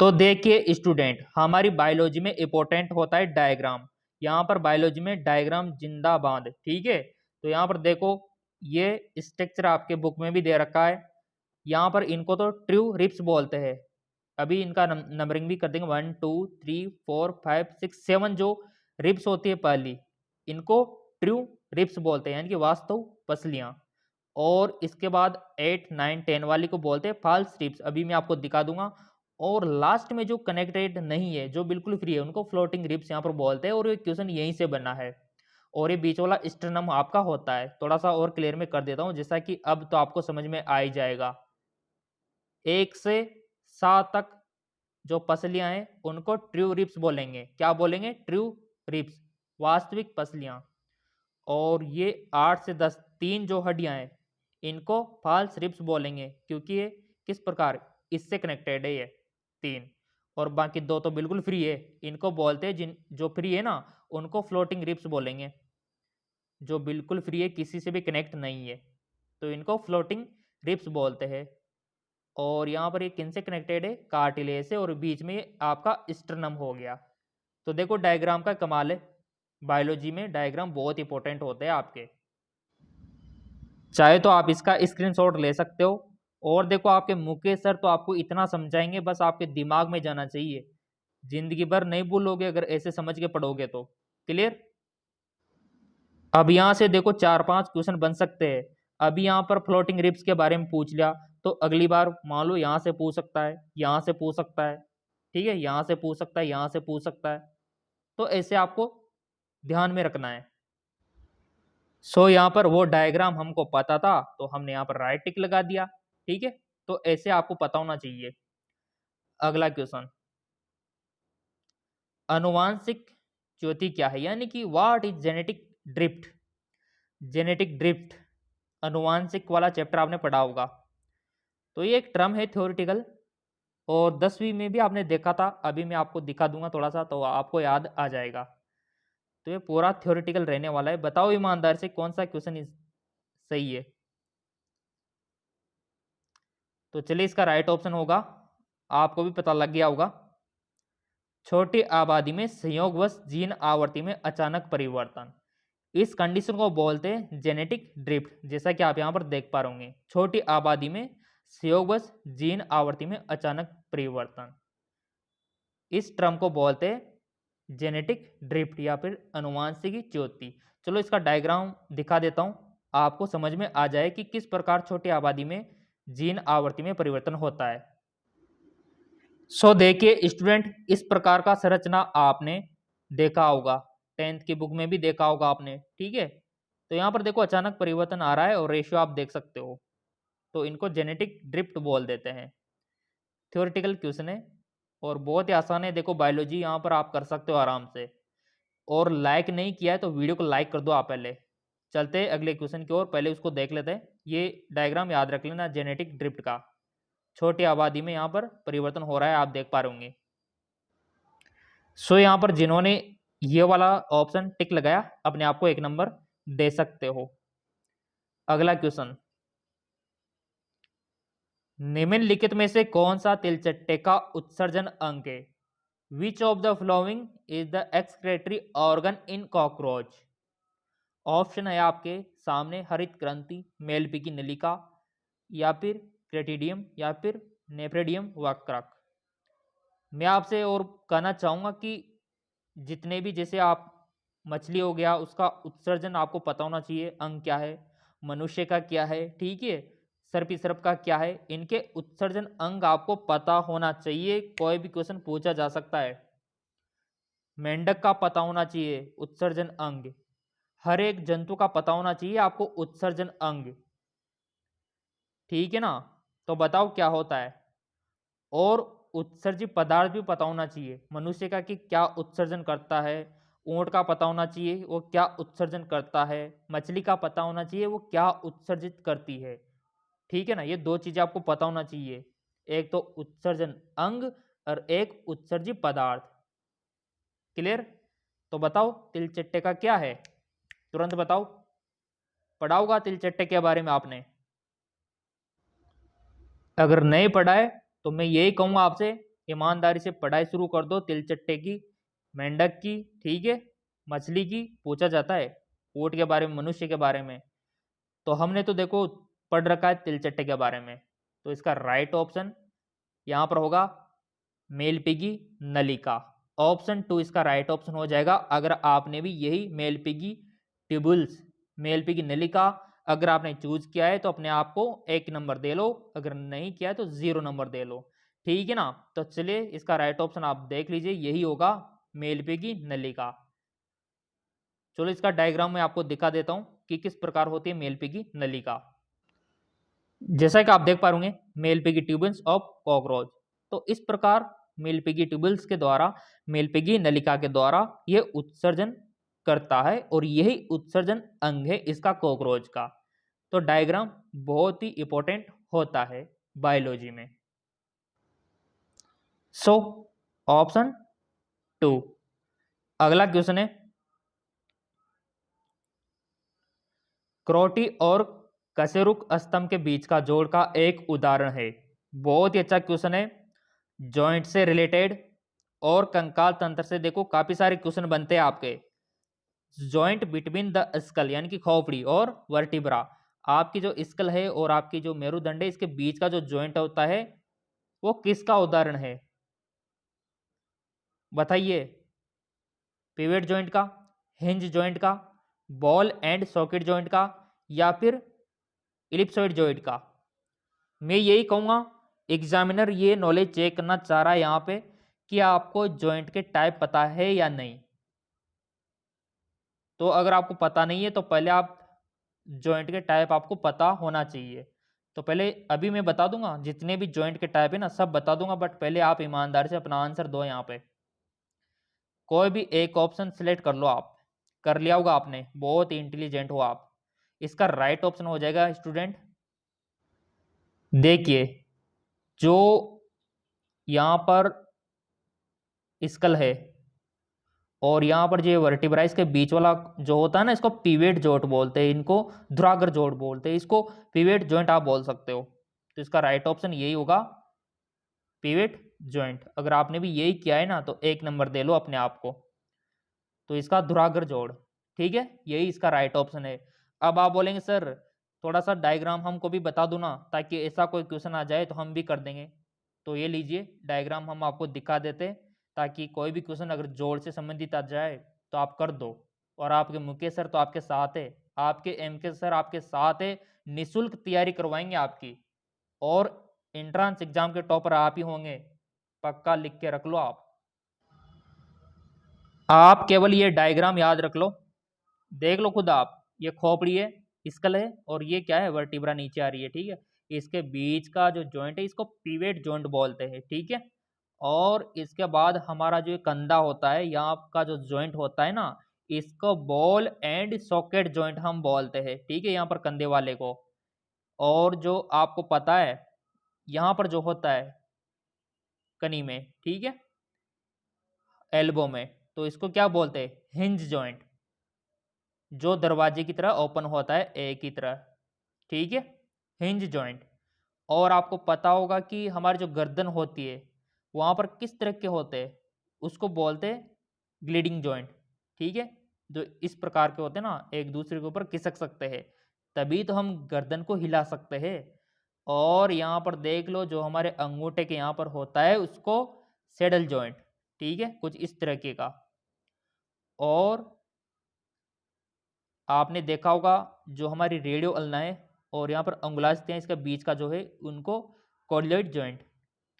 तो देखिए स्टूडेंट, हमारी बायोलॉजी में इंपॉर्टेंट होता है डायग्राम। यहाँ पर बायोलॉजी में डायग्राम जिंदाबाद। ठीक है, तो यहाँ पर देखो ये स्ट्रक्चर आपके बुक में भी दे रखा है। यहाँ पर इनको तो ट्रू रिप्स बोलते हैं। अभी इनका नंबरिंग भी कर देंगे, 1 2 3 4 5 6 7 जो रिप्स होती है पहली, इनको ट्रू रिप्स बोलते हैं, यानी कि वास्तव पसलियां। और इसके बाद 8 9 10 वाली को बोलते हैं फॉल्स रिप्स, अभी मैं आपको दिखा दूंगा। और लास्ट में जो कनेक्टेड नहीं है, जो बिल्कुल फ्री है, उनको फ्लोटिंग रिप्स यहाँ पर बोलते हैं। और ये क्वेश्चन यहीं से बना है। और ये बीच वाला स्टर्नम आपका होता है। थोड़ा सा और क्लियर में कर देता हूँ, जैसा कि अब तो आपको समझ में आ ही जाएगा। 1 से 7 तक जो पसलियां हैं उनको ट्रू रिप्स बोलेंगे। क्या बोलेंगे? ट्रू रिप्स, वास्तविक पसलियां। और ये 8 से 10 तीन जो हड्डियां हैं इनको फॉल्स रिप्स बोलेंगे, क्योंकि ये किस प्रकार इससे कनेक्टेड है ये 3। और बाकी 2 तो बिल्कुल फ्री है, इनको बोलते हैं, जिन जो फ्री है ना उनको फ्लोटिंग रिप्स बोलेंगे। जो बिल्कुल फ्री है, किसी से भी कनेक्ट नहीं है, तो इनको फ्लोटिंग रिप्स बोलते हैं। और यहाँ पर ये किन से कनेक्टेड है? कार्टिलेज से, और बीच में आपका स्टर्नम हो गया। तो देखो डायग्राम का कमाल है, बायोलॉजी में डायग्राम बहुत इंपॉर्टेंट होते हैं आपके। चाहे तो आप इसका स्क्रीनशॉट ले सकते हो। और देखो आपके मुकेश सर तो आपको इतना समझाएंगे, बस आपके दिमाग में जाना चाहिए, जिंदगी भर नहीं भूलोगे अगर ऐसे समझ के पढ़ोगे तो। क्लियर? अब यहाँ से देखो 4-5 क्वेश्चन बन सकते हैं। अभी यहाँ पर फ्लोटिंग रिप्स के बारे में पूछ लिया, तो अगली बार मान लो यहाँ से पूछ सकता है, यहाँ से पूछ सकता है, ठीक है, यहाँ से पूछ सकता है, यहाँ से पूछ सकता है। तो ऐसे आपको ध्यान में रखना है। सो यहाँ पर वो डायग्राम हमको पता था तो हमने यहाँ पर राइट टिक लगा दिया। ठीक है, तो ऐसे आपको पता होना चाहिए। अगला क्वेश्चन, अनुवांशिक ज्योति क्या है, यानी कि what is genetic drift? Genetic drift अनुवांशिक वाला चैप्टर आपने पढ़ा होगा। तो ये एक टर्म है थ्योरेटिकल, और 10वीं में भी आपने देखा था। अभी मैं आपको दिखा दूंगा थोड़ा सा, तो आपको याद आ जाएगा। तो ये पूरा थ्योरेटिकल रहने वाला है। बताओ ईमानदार से कौन सा क्वेश्चन सही है? तो चलिए इसका राइट ऑप्शन होगा, आपको भी पता लग गया होगा, छोटी आबादी में संयोगवश जीन आवर्ती में अचानक परिवर्तन। इस कंडीशन को बोलते हैं जेनेटिक ड्रिफ्ट, जैसा कि आप यहाँ पर देख पा रहे होंगे, छोटी आबादी में संयोगवश जीन आवर्ती में अचानक परिवर्तन। इस टर्म को बोलते हैं जेनेटिक ड्रिफ्ट या फिर अनुवांशिकी च्युति। चलो इसका डायग्राम दिखा देता हूं, आपको समझ में आ जाए कि किस प्रकार छोटी आबादी में जीन आवर्ती में परिवर्तन होता है। सो देखिए स्टूडेंट, इस प्रकार का संरचना आपने देखा होगा, 10th की बुक में भी देखा होगा आपने, ठीक है। तो यहाँ पर देखो अचानक परिवर्तन आ रहा है और रेशियो आप देख सकते हो, तो इनको जेनेटिक ड्रिफ्ट बोल देते हैं। थ्योरेटिकल क्वेश्चन है और बहुत ही आसान है, देखो बायोलॉजी यहाँ पर आप कर सकते हो आराम से। और लाइक नहीं किया है तो वीडियो को लाइक कर दो आप पहले। चलते हैं अगले क्वेश्चन की ओर, पहले उसको देख लेते हैं। ये डायग्राम याद रख लेना जेनेटिक ड्रिफ्ट का, छोटी आबादी में यहाँ पर परिवर्तन हो रहा है, आप देख पा रहे होंगे। सो यहाँ पर जिन्होंने ये वाला ऑप्शन टिक लगाया अपने आप को 1 नंबर दे सकते हो। अगला क्वेश्चन, निम्नलिखित में से कौन सा तिलचट्टे का उत्सर्जन अंग है? Which of the following is the excretory organ in cockroach? Option है आपके सामने, हरित ग्रंथि, मेलपी की नलिका, या फिर क्रेटिडियम, या फिर नेफ्रेडियम वक्रक। मैं आपसे और कहना चाहूँगा कि जितने भी, जैसे आप मछली हो गया, उसका उत्सर्जन आपको पता होना चाहिए, अंग क्या है, मनुष्य का क्या है, ठीक है, सर्पिसर्प का क्या है, इनके उत्सर्जन अंग आपको पता होना चाहिए। कोई भी क्वेश्चन पूछा जा सकता है। मेंढक का पता होना चाहिए उत्सर्जन अंग, हर एक जंतु का पता होना चाहिए आपको उत्सर्जन अंग, ठीक है ना। तो बताओ क्या होता है। और उत्सर्जित पदार्थ भी पता होना चाहिए मनुष्य का कि क्या उत्सर्जन करता है, ऊंट का पता होना चाहिए वो क्या उत्सर्जन करता है, मछली का पता होना चाहिए वो क्या उत्सर्जित करती है, ठीक है ना। ये 2 चीजें आपको पता होना चाहिए, एक तो उत्सर्जन अंग और एक उत्सर्जित पदार्थ। क्लियर? तो बताओ तिलचट्टे का क्या है, तुरंत बताओ। पढ़ा होगा तिलचट्टे के बारे में आपने, अगर नहीं पढ़ा है तो मैं यही कहूँगा आपसे, ईमानदारी से पढ़ाई शुरू कर दो। तिलचट्टे की, मेंढक की, ठीक है, मछली की पूछा जाता है, ऊंट के बारे में, मनुष्य के बारे में। तो हमने तो देखो पढ़ रखा है तिलचट्टे के बारे में, तो इसका राइट ऑप्शन यहाँ पर होगा मेलपिगी नलिका। ऑप्शन 2 इसका राइट ऑप्शन हो जाएगा। अगर आपने भी यही मेलपिगी ट्यूबुल्स, मेलपिगी नलिका अगर आपने चूज किया है तो अपने आप को 1 नंबर दे लो, अगर नहीं किया है तो 0 नंबर दे लो, ठीक है ना। तो चलिए इसका राइट ऑप्शन आप देख लीजिए, यही होगा मेलपिगी नलिका। चलो इसका डायग्राम मैं आपको दिखा देता हूं कि किस प्रकार होती है मेलपिगी नलिका। जैसा कि आप देख पा रहे होंगे, मेलपिगी ट्यूबल्स ऑफ कॉकरोच। तो इस प्रकार मेलपिगी ट्यूबल्स के द्वारा, मेलपिगी नलिका के द्वारा ये उत्सर्जन करता है और यही उत्सर्जन अंग है इसका कॉकरोच का। तो डायग्राम बहुत ही इंपॉर्टेंट होता है बायोलॉजी में। So option 2। अगला क्वेश्चन है, क्रोटी और कशेरुक स्तंभ के बीच का जोड़ का एक उदाहरण है। बहुत ही अच्छा क्वेश्चन है, जॉइंट से रिलेटेड और कंकाल तंत्र से देखो काफी सारे क्वेश्चन बनते हैं आपके। जॉइंट बिटवीन द स्कल यानी कि खोपड़ी और वर्टिब्रा, आपकी जो स्कल है और आपकी जो मेरुदंड है, इसके बीच का जो जॉइंट होता है वो किसका उदाहरण है, बताइए। पिवेट जॉइंट का, हिंज जॉइंट का, बॉल एंड सॉकेट जॉइंट का, या फिर इलिप्सॉइड जॉइंट का। मैं यही कहूँगा, एग्जामिनर ये नॉलेज चेक करना चाह रहा है यहाँ पे कि आपको जॉइंट के टाइप पता है या नहीं। तो अगर आपको पता नहीं है तो पहले आप जॉइंट के टाइप आपको पता होना चाहिए। तो पहले अभी मैं बता दूंगा जितने भी जॉइंट के टाइप है ना, सब बता दूंगा, बट पहले आप ईमानदारी से अपना आंसर दो। यहाँ पे कोई भी एक ऑप्शन सिलेक्ट कर लो, आप कर लिया होगा आपने, बहुत इंटेलिजेंट हो आप। इसका राइट ऑप्शन हो जाएगा स्टूडेंट, देखिए जो यहाँ पर स्कल है और यहाँ पर जो वर्टिब्रा के बीच वाला जो होता है ना, इसको पिवेट जॉइंट बोलते हैं, इनको धुरागर जॉइंट बोलते हैं, इसको पिवेट जॉइंट आप बोल सकते हो। तो इसका राइट ऑप्शन यही होगा, पिवेट जॉइंट। अगर आपने भी यही किया है ना तो 1 नंबर दे लो अपने आप को। तो इसका धुरागर जोड़, ठीक है, यही इसका राइट ऑप्शन है। अब आप बोलेंगे सर थोड़ा सा डायग्राम हमको भी बता दो ना, ताकि ऐसा कोई क्वेश्चन आ जाए तो हम भी कर देंगे। तो ये लीजिए डायग्राम हम आपको दिखा देते हैं, ताकि कोई भी क्वेश्चन अगर जोड़ से संबंधित आ जाए तो आप कर दो। और आपके मुकेश सर तो आपके साथ है, आपके एम के सर आपके साथ है, निःशुल्क तैयारी करवाएंगे आपकी, और एंट्रेंस एग्जाम के टॉपर आप ही होंगे, पक्का लिख के रख लो आप केवल ये डायग्राम याद रख लो, देख लो खुद आप। ये खोपड़ी है, स्कल है, और ये क्या है, वर्टिब्रा नीचे आ रही है, ठीक है। इसके बीच का जो जॉइंट है इसको पिवेट जॉइंट बोलते हैं, ठीक है। और इसके बाद हमारा जो कंधा होता है, यहाँ का जो जॉइंट होता है ना, इसको बॉल एंड सॉकेट जॉइंट हम बोलते हैं, ठीक है, यहाँ पर कंधे वाले को। और जो आपको पता है यहाँ पर जो होता है कनी में, ठीक है, एल्बो में, तो इसको क्या बोलते हैं, हिंज जॉइंट, जो दरवाजे की तरह ओपन होता है ए की तरह, ठीक है, हिंज जॉइंट। और आपको पता होगा कि हमारी जो गर्दन होती है वहां पर किस तरह के होते हैं, उसको बोलते हैं ग्लिडिंग जॉइंट, ठीक है, जो इस प्रकार के होते हैं ना, एक दूसरे के ऊपर खिसक सकते हैं, तभी तो हम गर्दन को हिला सकते हैं। और यहाँ पर देख लो जो हमारे अंगूठे के यहाँ पर होता है उसको सेडल जॉइंट, ठीक है, कुछ इस तरह के का। और आपने देखा होगा जो हमारी रेडियो अल्नाएं और यहाँ पर अंगुलास्थियां इसके बीच का जो है उनको कॉर्डियोइड जॉइंट।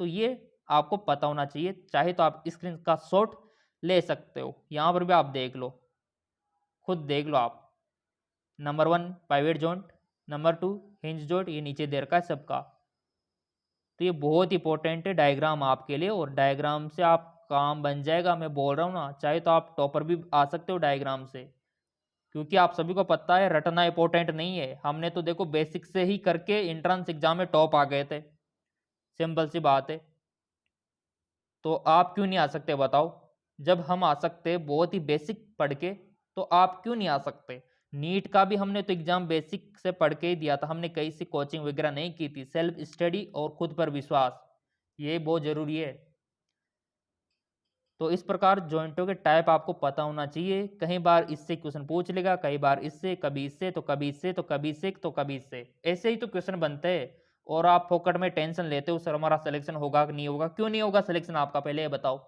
तो ये आपको पता होना चाहिए, चाहे तो आप स्क्रीन का शॉट ले सकते हो, यहाँ पर भी आप देख लो, खुद देख लो आप। Number 1 pivot joint, number 2 hinge joint, ये नीचे दे रखा है सबका। तो ये बहुत इंपॉर्टेंट है डायग्राम आपके लिए, और डायग्राम से आप काम बन जाएगा, मैं बोल रहा हूँ ना, चाहे तो आप टॉपर भी आ सकते हो डायग्राम से, क्योंकि आप सभी को पता है रटना इंपॉर्टेंट नहीं है। हमने तो देखो बेसिक से ही करके एंट्रेंस एग्जाम में टॉप आ गए थे, सिंपल सी बात है। तो आप क्यों नहीं आ सकते बताओ, जब हम आ सकते बहुत ही बेसिक पढ़ के, तो आप क्यों नहीं आ सकते। नीट का भी हमने तो एग्जाम बेसिक से पढ़ के ही दिया था, हमने कहीं से कोचिंग वगैरह नहीं की थी, सेल्फ स्टडी और खुद पर विश्वास, ये बहुत जरूरी है। तो इस प्रकार जॉइंटों के टाइप आपको पता होना चाहिए, कई बार इससे क्वेश्चन पूछ लेगा, कई बार इससे, कभी इससे, तो कभी इससे, तो कभी इससे, तो कभी इससे, ऐसे ही तो क्वेश्चन बनते हैं। और आप फोकट में टेंशन लेते हो सर हमारा सिलेक्शन होगा कि नहीं होगा, क्यों नहीं होगा सिलेक्शन आपका, पहले ये बताओ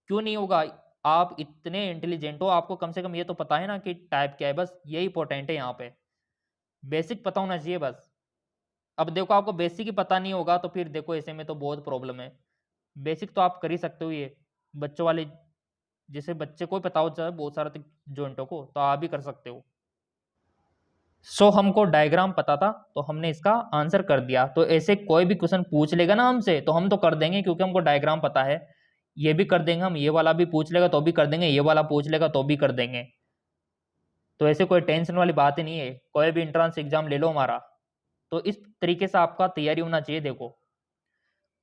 क्यों नहीं होगा। आप इतने इंटेलिजेंट हो, आपको कम से कम ये तो पता है ना कि टाइप क्या है, बस यही इंपॉर्टेंट है, यहाँ पे बेसिक पता होना चाहिए बस। अब देखो आपको बेसिक ही पता नहीं होगा तो फिर देखो ऐसे में तो बहुत प्रॉब्लम है। बेसिक तो आप कर ही सकते हो, ये बच्चों वाले, जैसे बच्चे को पता हो जाए बहुत सारे जॉइंटों को, तो आप भी कर सकते हो। सो हमको डायग्राम पता था तो हमने इसका आंसर कर दिया। तो ऐसे कोई भी क्वेश्चन पूछ लेगा ना हमसे तो हम तो कर देंगे, क्योंकि हमको डायग्राम पता है। ये भी कर देंगे हम, ये वाला भी पूछ लेगा तो भी कर देंगे, ये वाला पूछ लेगा तो भी कर देंगे। तो ऐसे कोई टेंशन वाली बात ही नहीं है, कोई भी एंट्रेंस एग्जाम ले लो हमारा, तो इस तरीके से आपका तैयारी होना चाहिए। देखो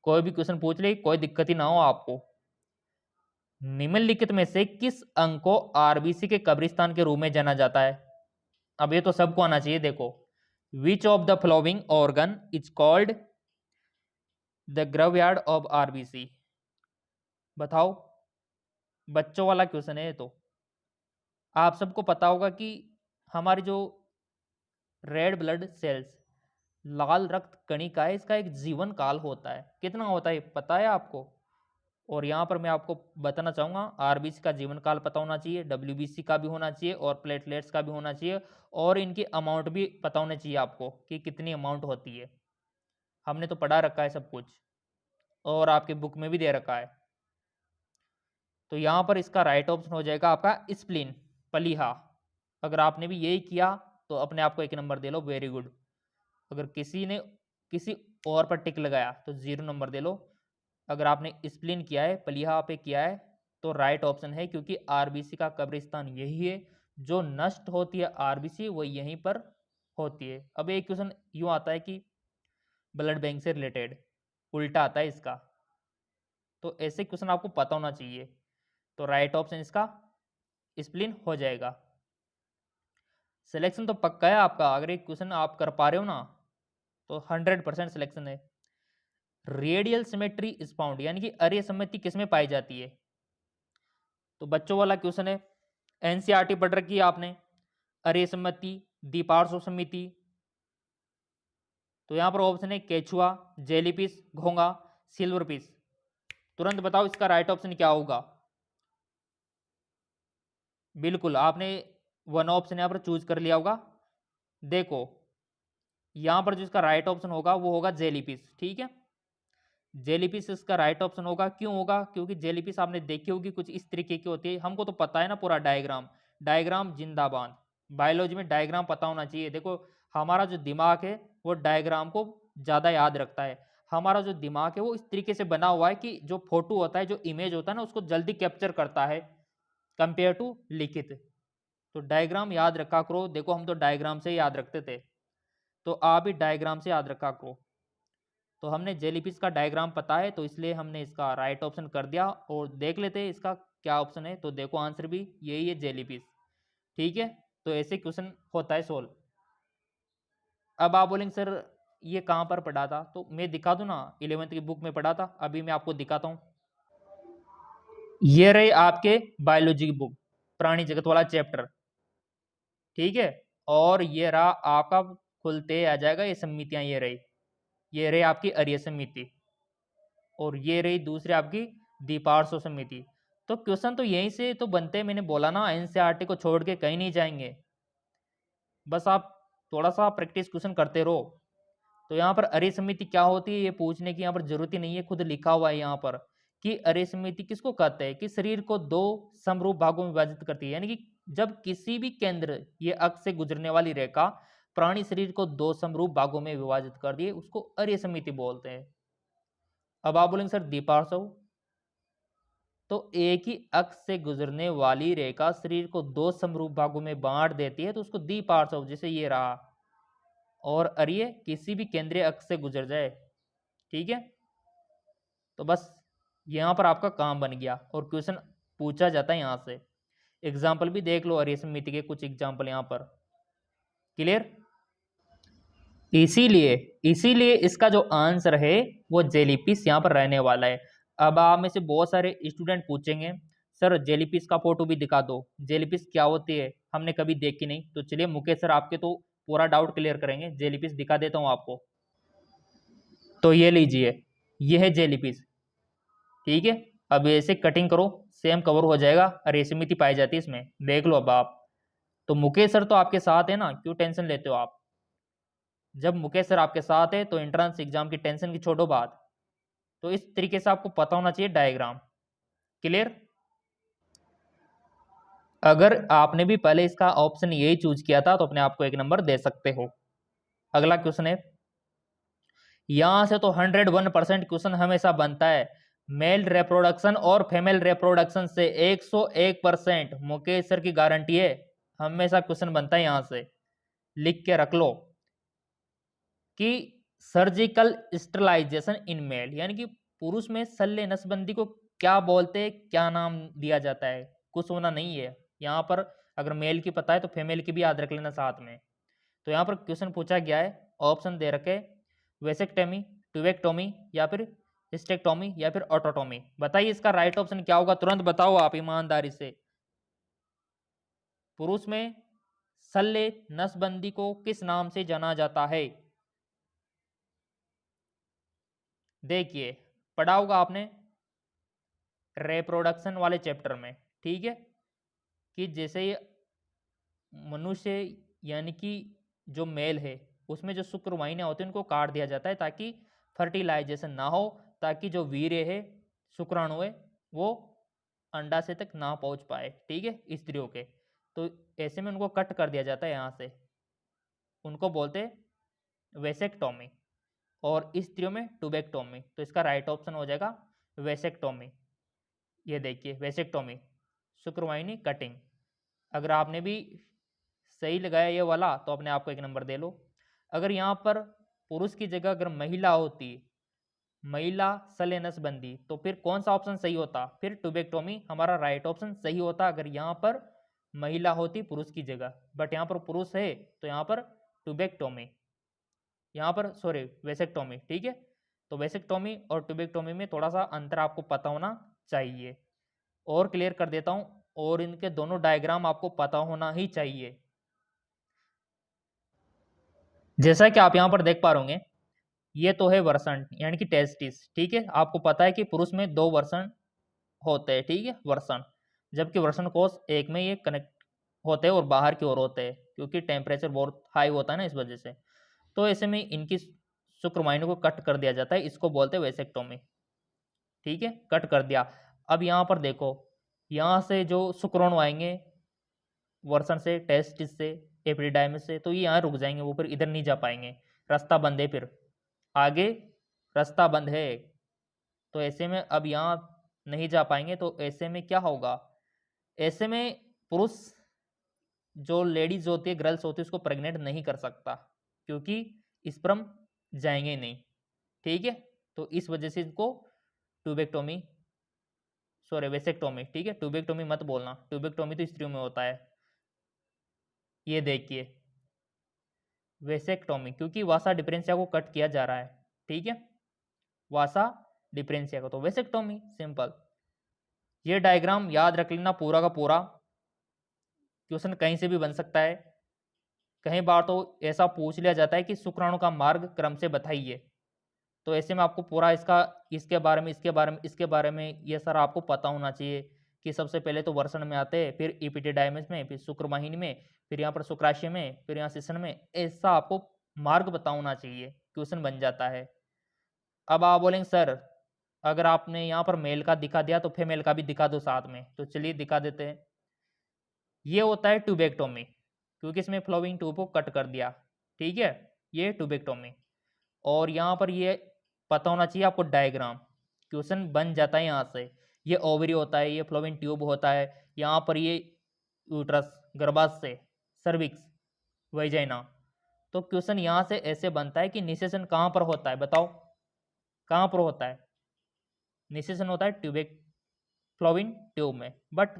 कोई भी क्वेश्चन पूछ ले, कोई दिक्कत ही ना हो आपको। निम्नलिखित में से किस अंग को आरबीसी के कब्रिस्तान के रूप में जाना जाता है। अब ये तो सबको आना चाहिए, देखो which of the following organ is called the graveyard of RBC. बताओ, बच्चों वाला क्वेश्चन है ये तो। आप सबको पता होगा कि हमारी जो रेड ब्लड सेल्स, लाल रक्त कणिका है, इसका एक जीवन काल होता है, कितना होता है पता है आपको। और यहाँ पर मैं आपको बताना चाहूँगा, आरबीसी का जीवन काल पता होना चाहिए, डब्ल्यूबीसी का भी होना चाहिए, और प्लेटलेट्स का भी होना चाहिए, और इनकी अमाउंट भी पता होना चाहिए आपको कि कितनी अमाउंट होती है। हमने तो पढ़ा रखा है सब कुछ, और आपके बुक में भी दे रखा है। तो यहाँ पर इसका राइट ऑप्शन हो जाएगा आपका स्प्लीन, पलीहा। अगर आपने भी यही किया तो अपने आप को 1 नंबर दे लो, वेरी गुड। अगर किसी ने किसी और पर टिक लगाया तो 0 नंबर दे लो। अगर आपने स्प्लीन किया है, पलीहा पे किया है, तो राइट ऑप्शन है, क्योंकि आरबीसी का कब्रिस्तान यही है, जो नष्ट होती है आरबीसी वो यहीं पर होती है। अब एक क्वेश्चन यूं आता है कि ब्लड बैंक से रिलेटेड, उल्टा आता है इसका, तो ऐसे क्वेश्चन आपको पता होना चाहिए। तो राइट ऑप्शन इसका स्प्लीन हो जाएगा। सिलेक्शन तो पक्का है आपका, अगर एक क्वेश्चन आप कर पा रहे हो ना तो 100% सिलेक्शन है। रेडियल सिमेट्री इज फाउंड, यानी कि अरेय सममिति किसमें पाई जाती है? तो बच्चों वाला क्वेश्चन है, एनसीईआरटी पढ़ रखी है आपने, अरेय सममिति, द्विपार्श्व सममिति। तो यहां पर ऑप्शन है केचुआ, जेलीफिश, घोंगा, सिल्वरफिश। तुरंत बताओ इसका राइट ऑप्शन क्या होगा? बिल्कुल आपने वन ऑप्शन यहां पर चूज कर लिया होगा। देखो यहां पर जो इसका राइट ऑप्शन होगा वो होगा जेलीफिश, ठीक है। जेलीफिश इसका राइट ऑप्शन होगा। क्यों होगा? क्योंकि जेलीफिश आपने देखी होगी कुछ इस तरीके की होती है, हमको तो पता है ना पूरा डायग्राम, डायग्राम जिंदाबाद। बायोलॉजी में डायग्राम पता होना चाहिए। देखो हमारा जो दिमाग है वो डायग्राम को ज़्यादा याद रखता है। हमारा जो दिमाग है वो इस तरीके से बना हुआ है कि जो फोटो होता है, जो इमेज होता है ना, उसको जल्दी कैप्चर करता है कंपेयर टू लिखित। तो डायग्राम याद रखा करो। देखो हम तो डायग्राम से ही याद रखते थे, तो आप भी डायग्राम से याद रखा करो। तो हमने जेलीफिश का डायग्राम पता है तो इसलिए हमने इसका राइट ऑप्शन कर दिया। और देख लेते हैं इसका क्या ऑप्शन है। तो देखो आंसर भी यही है, जेलीफिश, ठीक है। तो ऐसे क्वेश्चन होता है सोल्व। अब आप बोलेंगे सर ये कहाँ पर पढ़ा था? तो मैं दिखा दूं ना, 11th की बुक में पढ़ा था, अभी मैं आपको दिखाता हूँ। ये रही आपके बायोलॉजी की बुक, प्राणी जगत वाला चैप्टर, ठीक है। और ये रहा आपका, खुलते आ जाएगा ये समितियां, ये रही आपकी अरीय समिति, और ये रही दूसरी आपकी द्विपार्श्व समिति। तो क्वेश्चन तो यहीं से तो बनते हैं। मैंने बोला ना एनसीईआरटी को छोड़ के कहीं नहीं जाएंगे, बस आप थोड़ा सा प्रैक्टिस क्वेश्चन करते रहो। तो यहाँ पर अरे समिति क्या होती है ये पूछने की यहाँ पर जरूरत ही नहीं है, खुद लिखा हुआ है यहाँ पर कि अरे समिति किसको कहते हैं? कि शरीर को दो समरूप भागों में विभाजित करती है। यानी कि जब किसी भी केंद्र ये अक्ष से गुजरने वाली रेखा प्राणी शरीर को दो समरूप भागों में विभाजित कर दिए, उसको अरे समिति बोलते हैं। अब आप बोलेंगे सर द्विपार्श्व, तो एक ही अक्ष से गुजरने वाली रेखा शरीर को दो समरूप भागों में बांट देती है, तो उसको द्विपार्श्व, जैसे ये रहा। और अरीय किसी भी केंद्रीय अक्ष से गुजर जाए, ठीक है। तो बस यहां पर आपका काम बन गया और क्वेश्चन पूछा जाता है यहां से। एग्जाम्पल भी देख लो अरीय समिति के कुछ एग्जाम्पल यहां पर, क्लियर। इसीलिए इसीलिए इसका जो आंसर है वो जेलीफिश यहां पर रहने वाला है। अब आप में से बहुत सारे स्टूडेंट पूछेंगे सर जेलीफिश का फोटो भी दिखा दो, जेलीफिश क्या होती है, हमने कभी देखी नहीं। तो चलिए मुकेश सर आपके तो पूरा डाउट क्लियर करेंगे, जेलीफिश दिखा देता हूं आपको। तो ये लीजिए, ये है जेलीफिश, ठीक है। अब ऐसे कटिंग करो, सेम कवर हो जाएगा, रेशमिति पाई जाती है इसमें, देख लो अब आप। तो मुकेश सर तो आपके साथ है ना, क्यों टेंशन लेते हो आप? जब मुकेश सर आपके साथ है तो एंट्रेंस एग्जाम की टेंशन की छोड़ो बात। तो इस तरीके से आपको पता होना चाहिए डायग्राम, क्लियर। अगर आपने भी पहले इसका ऑप्शन यही चूज किया था तो अपने आप को एक नंबर दे सकते हो। अगला क्वेश्चन है, यहां से तो 101% क्वेश्चन हमेशा बनता है। मेल रिप्रोडक्शन और फीमेल रिप्रोडक्शन से 101% मुकेश सर की गारंटी है, हमेशा क्वेश्चन बनता है यहां से, लिख के रख लो कि सर्जिकल स्टरलाइजेशन इन मेल, यानी कि पुरुष में शल्य नसबंदी को क्या बोलते हैं, क्या नाम दिया जाता है, कुछ होना नहीं है यहाँ पर। अगर मेल की पता है तो फीमेल की भी याद रख लेना साथ में। तो यहाँ पर क्वेश्चन पूछा गया है, ऑप्शन दे रखे, वेसेक्टोमी, ट्यूबेक्टोमी, या फिर हिस्टेक्टोमी, या फिर ऑटोटोमी। बताइए इसका राइट ऑप्शन क्या होगा, तुरंत बताओ आप ईमानदारी से। पुरुष में शल्य नसबंदी को किस नाम से जाना जाता है? देखिए पढ़ा होगा आपने रिप्रोडक्शन वाले चैप्टर में, ठीक है, कि जैसे मनुष्य यानी कि जो मेल है उसमें जो शुक्र वाहिनियां होती हैं उनको काट दिया जाता है ताकि फर्टिलाइजेशन ना हो, ताकि जो वीर्य है, शुक्राणु है, वो अंडाशय तक ना पहुंच पाए, ठीक है, स्त्रियों के। तो ऐसे में उनको कट कर दिया जाता है यहाँ से, उनको बोलते हैं वेसेक्टोमी। और स्त्रियों में टूबेक्टोमी। तो इसका राइट ऑप्शन हो जाएगा वेसेक्टोमी। ये देखिए वेसेक्टोमी, शुक्रवाहिनी कटिंग। अगर आपने भी सही लगाया ये वाला तो अपने आप को एक नंबर दे लो। अगर यहाँ पर पुरुष की जगह अगर महिला होती, महिला शल्य नसबंदी, तो फिर कौन सा ऑप्शन सही होता? फिर टूबेक्टोमी हमारा राइट ऑप्शन सही होता अगर यहाँ पर महिला होती पुरुष की जगह। बट यहाँ पर पुरुष है तो यहाँ पर टूबेक्टोमी। यहाँ पर सॉरी वेसेक्टोमी, ठीक है। तो वेसेक्टोमी और ट्यूबेक्टोमी में थोड़ा सा अंतर आपको पता होना चाहिए। और क्लियर कर देता हूँ, और इनके दोनों डायग्राम आपको पता होना ही चाहिए। जैसा कि आप यहाँ पर देख पा रहे होंगे, ये तो है वर्षण यानी कि टेस्टिस, ठीक है। आपको पता है कि पुरुष में 2 वर्षण होते हैं, ठीक है, वर्षण, जबकि वर्षण कोष एक में ये कनेक्ट होते हैं और बाहर की ओर होते हैं, क्योंकि टेम्परेचर बहुत हाई होता है ना, इस वजह से। तो ऐसे में इनकी शुक्रवाहिनी को कट कर दिया जाता है, इसको बोलते हैं वेसेक्टोमी, ठीक है, कट कर दिया। अब यहाँ पर देखो, यहाँ से जो शुक्राणु आएंगे वर्षण से, टेस्टिस से, एपिडिडाइमिस से, तो ये यहाँ रुक जाएंगे, वो फिर इधर नहीं जा पाएंगे, रास्ता बंद है, फिर आगे रास्ता बंद है। तो ऐसे में अब यहाँ नहीं जा पाएंगे, तो ऐसे में क्या होगा, ऐसे में पुरुष जो लेडीज होती है, गर्ल्स होती है, उसको प्रेग्नेंट नहीं कर सकता, क्योंकि स्पर्म जाएंगे नहीं, ठीक है। तो इस वजह से इसको ट्यूबेक्टोमी सॉरी वेसेक्टोमी, ठीक है, ट्यूबेक्टोमी मत बोलना, ट्यूबेक्टोमी तो स्त्रियों में होता है। ये देखिए वेसेक्टोमी, क्योंकि वासा डिफरेंशिया को कट किया जा रहा है, ठीक है, वासा डिफरेंशिया को, तो वेसेक्टोमी सिंपल। ये डायग्राम याद रख लेना पूरा का पूरा, क्वेश्चन कहीं से भी बन सकता है। कई बार तो ऐसा पूछ लिया जाता है कि शुक्राणु का मार्ग क्रम से बताइए, तो ऐसे में आपको पूरा इसका इसके बारे में इसके बारे में इसके बारे में ये सारा आपको पता होना चाहिए कि सबसे पहले तो वर्षण में आते हैं, फिर एपिडिडाइमिस में, फिर शुक्रवाहिनी में, फिर यहाँ पर शुक्राशय में, फिर यहाँ शिशन में, ऐसा आपको मार्ग पता होना चाहिए, क्वेश्चन बन जाता है। अब आप बोलेंगे सर अगर आपने यहाँ पर मेल का दिखा दिया तो फीमेल का भी दिखा दो साथ में, तो चलिए दिखा देते हैं। ये होता है ट्यूबेक्टोमी, क्योंकि इसमें फ्लोइंग ट्यूब को कट कर दिया, ठीक है, ये ट्यूबेक्टोमी। और यहाँ पर ये पता होना चाहिए आपको डायग्राम, क्वेश्चन बन जाता है यहाँ से। ये ओवरी होता है, ये फ्लोइंग ट्यूब होता है, यहाँ पर ये यूट्रस, गर्भाशय, सर्विक्स, वैजाइना। तो क्वेश्चन यहाँ से ऐसे बनता है कि निषेचन कहाँ पर होता है, बताओ कहाँ पर होता है। निषेचन होता है ट्यूबेक फ्लोइंग ट्यूब में, बट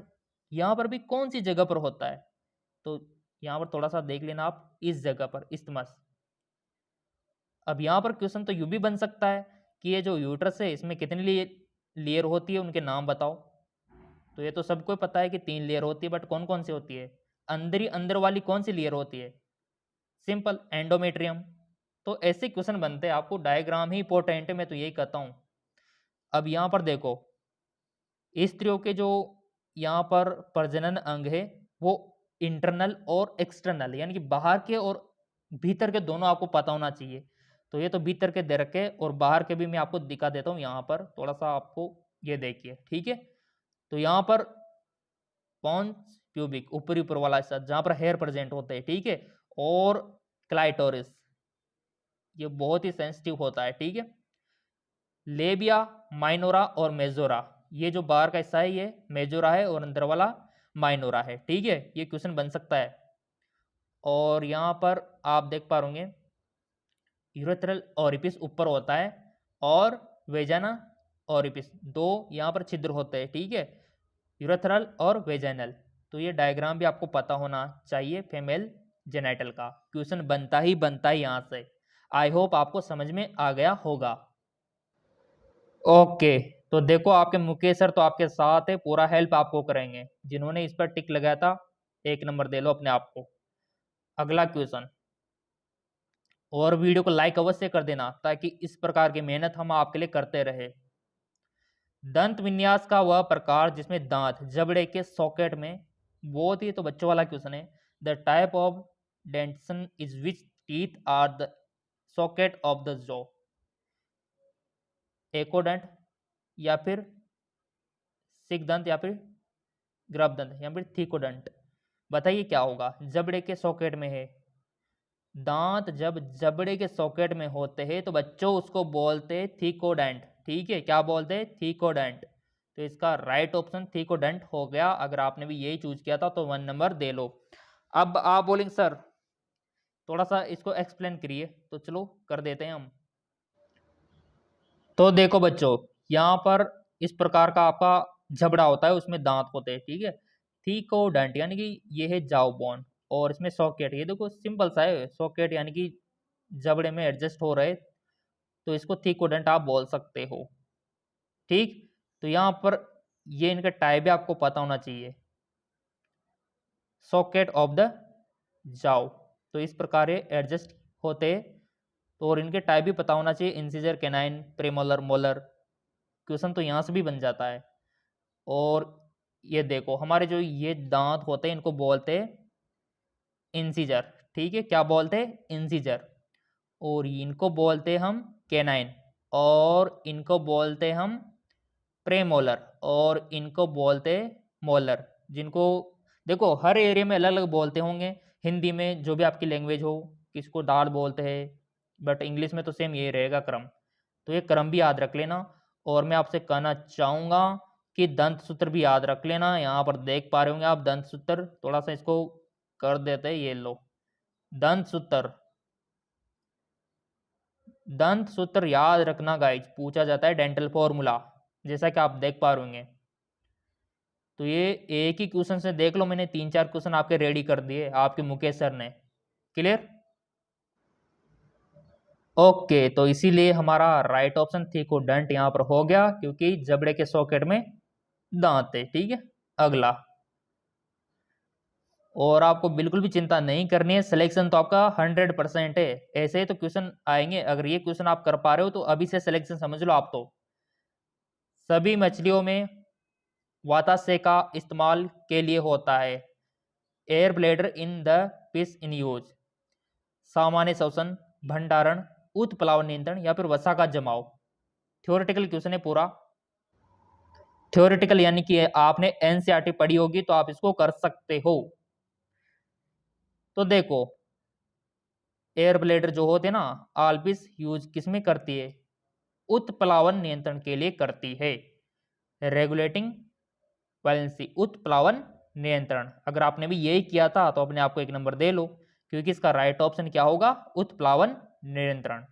यहाँ पर भी कौन सी जगह पर होता है, तो यहाँ पर थोड़ा सा देख लेना आप, इस जगह पर इस्थमस। अब यहाँ पर क्वेश्चन तो यू भी बन सकता है कि ये जो यूट्रस है इसमें कितनी लेयर होती है, उनके नाम बताओ। तो ये तो सबको पता है कि 3 लेयर होती है, बट कौन कौन सी होती है, अंदर ही अंदर वाली कौन सी लेयर होती है, सिंपल एंडोमेट्रियम। तो ऐसे क्वेश्चन बनते हैं, आपको डायग्राम ही इंपॉर्टेंट है, मैं तो यही कहता हूँ। अब यहाँ पर देखो, स्त्रियों के जो यहाँ पर प्रजनन अंग है वो इंटरनल और एक्सटर्नल, यानी कि बाहर के और भीतर के दोनों आपको पता होना चाहिए। तो ये तो भीतर के दे रखे, और बाहर के भी मैं आपको दिखा देता हूँ, यहाँ पर थोड़ा सा आपको ये देखिए, ठीक है। तो यहाँ पर पॉन्स प्यूबिक ऊपरी ऊपर वाला हिस्सा जहाँ पर हेयर प्रेजेंट होते हैं, ठीक है, और क्लाइटोरिस, ये बहुत ही सेंसिटिव होता है, ठीक है। लेबिया, माइनोरा और मेजोरा, ये जो बाहर का हिस्सा है ये मेजोरा है, और अंदर वाला माइनोरा है, ठीक है। ये क्वेश्चन बन सकता है। और यहाँ पर आप देख पा रहे यूरेथ्रल ओरिपिस ऊपर होता है, और वेजाना ओरिपिस, 2 यहाँ पर छिद्र होते हैं, ठीक है, यूरेथ्रल और वेजाइनल। तो ये डायग्राम भी आपको पता होना चाहिए फीमेल जेनाइटल का, क्वेश्चन बनता ही बनता है यहाँ से। आई होप आपको समझ में आ गया होगा। ओके, तो देखो आपके मुकेश सर तो आपके साथ है, पूरा हेल्प आपको करेंगे। जिन्होंने इस पर टिक लगाया था 1 नंबर दे लो अपने आप को। अगला क्वेश्चन, और वीडियो को लाइक अवश्य कर देना ताकि इस प्रकार की मेहनत हम आपके लिए करते रहे। दंत विन्यास का वह प्रकार जिसमें दांत जबड़े के सॉकेट में, बहुत ही तो बच्चों वाला क्वेश्चन है। The type of dentition is which teeth are the socket of the jaw, acrodont या फिर सिक दंत या फिर ग्रब दंत या फिर थीकोडंट। बताइए क्या होगा, जबड़े के सॉकेट में है। दांत जब जबड़े के सॉकेट में होते हैं तो बच्चों उसको बोलते हैं थीकोडेंट, ठीक है, क्या बोलते हैं, थीकोडेंट। तो इसका राइट ऑप्शन थीकोडेंट हो गया। अगर आपने भी यही चूज किया था तो 1 नंबर दे लो। अब आप बोलेंगे सर थोड़ा सा इसको एक्सप्लेन करिए, तो चलो कर देते हैं हम। तो देखो बच्चों, यहाँ पर इस प्रकार का आपका जबड़ा होता है, उसमें दांत होते हैं, ठीक है। थीकोडेंट यानी कि ये है जाव बोन, और इसमें सॉकेट, ये देखो सिंपल सा है, सॉकेट यानी कि जबड़े में एडजस्ट हो रहे तो इसको थिकोडेंट आप बोल सकते हो। ठीक, तो यहाँ पर ये इनका टाइप भी आपको पता होना चाहिए, सॉकेट ऑफ द जाओ। तो इस प्रकार ये एडजस्ट होते, तो और इनके टाइप भी पता होना चाहिए, इंसिजर, कैनाइन, प्रेमोलर, मोलर। क्वेश्चन तो यहाँ से भी बन जाता है। और ये देखो हमारे जो ये दांत होते हैं इनको बोलते हैं इंसिजर। ठीक है, क्या बोलते हैं? इंसिजर। और इनको बोलते हैं हम कैनाइन, और इनको बोलते हैं हम प्रेमोलर, और इनको बोलते हैं मोलर। जिनको देखो हर एरिया में अलग अलग बोलते होंगे, हिंदी में जो भी आपकी लैंग्वेज हो, किसको दाढ़ बोलते हैं, बट इंग्लिश में तो सेम ये रहेगा क्रम। तो ये क्रम भी याद रख लेना। और मैं आपसे कहना चाहूँगा कि दंत सूत्र भी याद रख लेना। यहाँ पर देख पा रहे होंगे आप दंत सूत्र, थोड़ा सा इसको कर देते हैं, ये लो दंत सूत्र। दंत सूत्र याद रखना गाइज, पूछा जाता है डेंटल फॉर्मूला, जैसा कि आप देख पा रहे होंगे। तो ये एक ही क्वेश्चन से देख लो, मैंने 3-4 क्वेश्चन आपके रेडी कर दिए आपके मुकेश सर ने। क्लियर? ओके, तो इसीलिए हमारा राइट ऑप्शन थिकोडेंट यहाँ पर हो गया, क्योंकि जबड़े के सॉकेट में दांत है। ठीक है, अगला। और आपको बिल्कुल भी चिंता नहीं करनी है, सिलेक्शन तो आपका 100% है। ऐसे ही तो क्वेश्चन आएंगे, अगर ये क्वेश्चन आप कर पा रहे हो तो अभी से सिलेक्शन समझ लो आप। तो सभी मछलियों में वाताशय का इस्तेमाल के लिए होता है। Air bladder in the fish in use, सामान्य श्वसन, भंडारण, उत्प्लाव नियंत्रण, या फिर वसा का जमाव। थ्योरेटिकल क्वेश्चन है पूरा, थ्योरेटिकल यानी कि आपने एनसीईआरटी पढ़ी होगी तो आप इसको कर सकते हो। तो देखो एयर ब्लैडर जो होते हैं ना, आलपिस यूज किसमें करती है? उत्प्लावन नियंत्रण के लिए करती है। रेगुलेटिंग वैलेंसी, उत्प्लावन नियंत्रण। अगर आपने भी यही किया था तो अपने आप को 1 नंबर दे लो, क्योंकि इसका राइट ऑप्शन क्या होगा? उत्प्लावन नियंत्रण।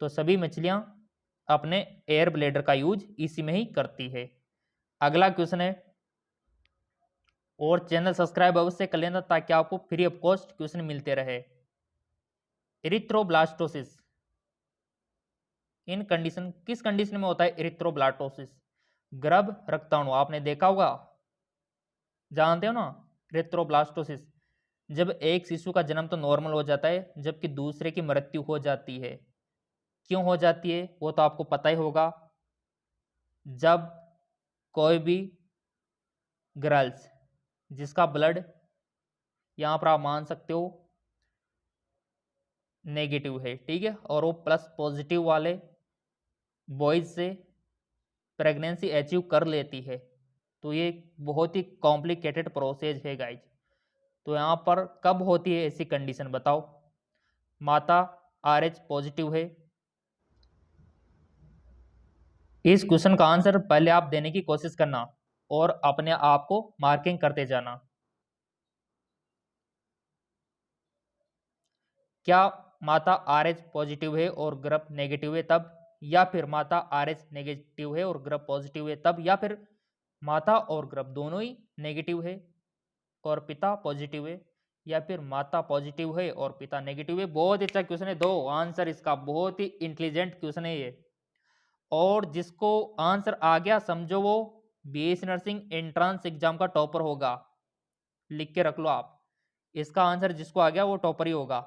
तो सभी मछलियां अपने एयर ब्लैडर का यूज इसी में ही करती है। अगला क्वेश्चन है, और चैनल सब्सक्राइब अवश्य कर लेना ताकि आपको फ्री ऑफ कॉस्ट क्वेश्चन मिलते रहे। इरिथ्रोब्लास्टोसिस इन कंडीशन, किस कंडीशन में होता है इरिथ्रोब्लास्टोसिस? गर्भ रक्ताणु, आपने देखा होगा, जानते हो ना इरिथ्रोब्लास्टोसिस। जब एक शिशु का जन्म तो नॉर्मल हो जाता है, जबकि दूसरे की मृत्यु हो जाती है। क्यों हो जाती है वो तो आपको पता ही होगा। जब कोई भी गर्ल्स जिसका ब्लड यहाँ पर आप मान सकते हो नेगेटिव है, ठीक है, और वो प्लस पॉजिटिव वाले बॉयज से प्रेगनेंसी अचीव कर लेती है, तो ये बहुत ही कॉम्प्लिकेटेड प्रोसेस है गाइज। तो यहाँ पर कब होती है ऐसी कंडीशन बताओ? माता RH पॉजिटिव है। इस क्वेश्चन का आंसर पहले आप देने की कोशिश करना और अपने आप को मार्किंग करते जाना। क्या माता RH पॉजिटिव है और ग्रप नेगेटिव है तब, या फिर माता RH नेगेटिव है और ग्रप पॉजिटिव है तब, या फिर माता और ग्रप दोनों ही नेगेटिव है और पिता पॉजिटिव है, या फिर माता पॉजिटिव है और पिता नेगेटिव है? बहुत अच्छा क्वेश्चन है, दो आंसर इसका। बहुत ही इंटेलिजेंट क्वेश्चन है ये, और जिसको आंसर आ गया समझो वो BSc नर्सिंग एंट्रेंस एग्जाम का टॉपर होगा। लिख के रख लो आप, इसका आंसर जिसको आ गया वो टॉपर ही होगा।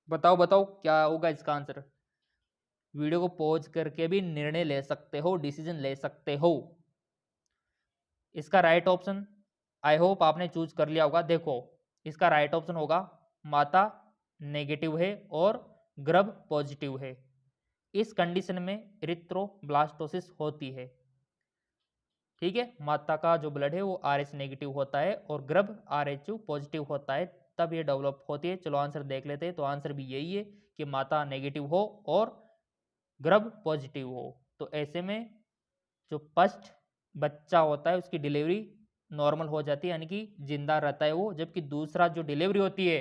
बताओ बताओ क्या होगा इसका आंसर? वीडियो को पॉज करके भी निर्णय ले सकते हो, डिसीजन ले सकते हो। इसका राइट ऑप्शन आई होप आपने चूज कर लिया होगा। देखो इसका राइट ऑप्शन होगा माता नेगेटिव है और गर्भ पॉजिटिव है। इस कंडीशन में इरिथ्रोब्लास्टोसिस होती है। ठीक है, माता का जो ब्लड है वो RH नेगेटिव होता है और गर्भ RH पॉजिटिव होता है, तब ये डेवलप होती है। चलो आंसर देख लेते हैं। तो आंसर भी यही है कि माता नेगेटिव हो और गर्भ पॉजिटिव हो। तो ऐसे में जो फर्स्ट बच्चा होता है उसकी डिलीवरी नॉर्मल हो जाती है, यानी कि जिंदा रहता है वो, जबकि दूसरा जो डिलीवरी होती है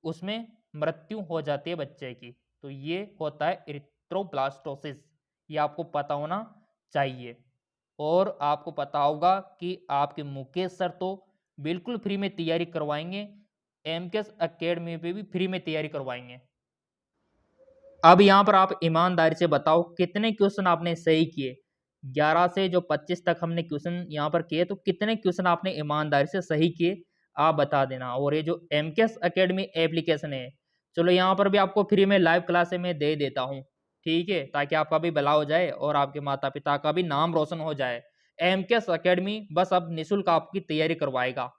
उसमें मृत्यु हो जाती है बच्चे की। तो ये होता है इरिथ्रोब्लास्टोसिस, ये आपको पता होना चाहिए। और आपको पता होगा कि आपके मुकेश सर तो बिल्कुल फ्री में तैयारी करवाएंगे एमकेएस एकेडमी पे भी फ्री में तैयारी करवाएंगे। अब यहाँ पर आप ईमानदारी से बताओ कितने क्वेश्चन आपने सही किए। 11 से जो 25 तक हमने क्वेश्चन यहाँ पर किए, तो कितने क्वेश्चन आपने ईमानदारी से सही किए आप बता देना। और ये जो एमकेएस एकेडमी एप्लीकेशन है, चलो यहाँ पर भी आपको फ्री में लाइव क्लासें मैं दे देता हूँ, ठीक है, ताकि आपका भी भला हो जाए और आपके माता पिता का भी नाम रोशन हो जाए। एमकेएस एकेडमी बस अब निःशुल्क आपकी तैयारी करवाएगा,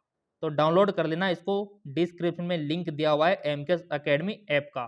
तो डाउनलोड कर लेना इसको। डिस्क्रिप्शन में लिंक दिया हुआ है एमकेएस एकेडमी ऐप का।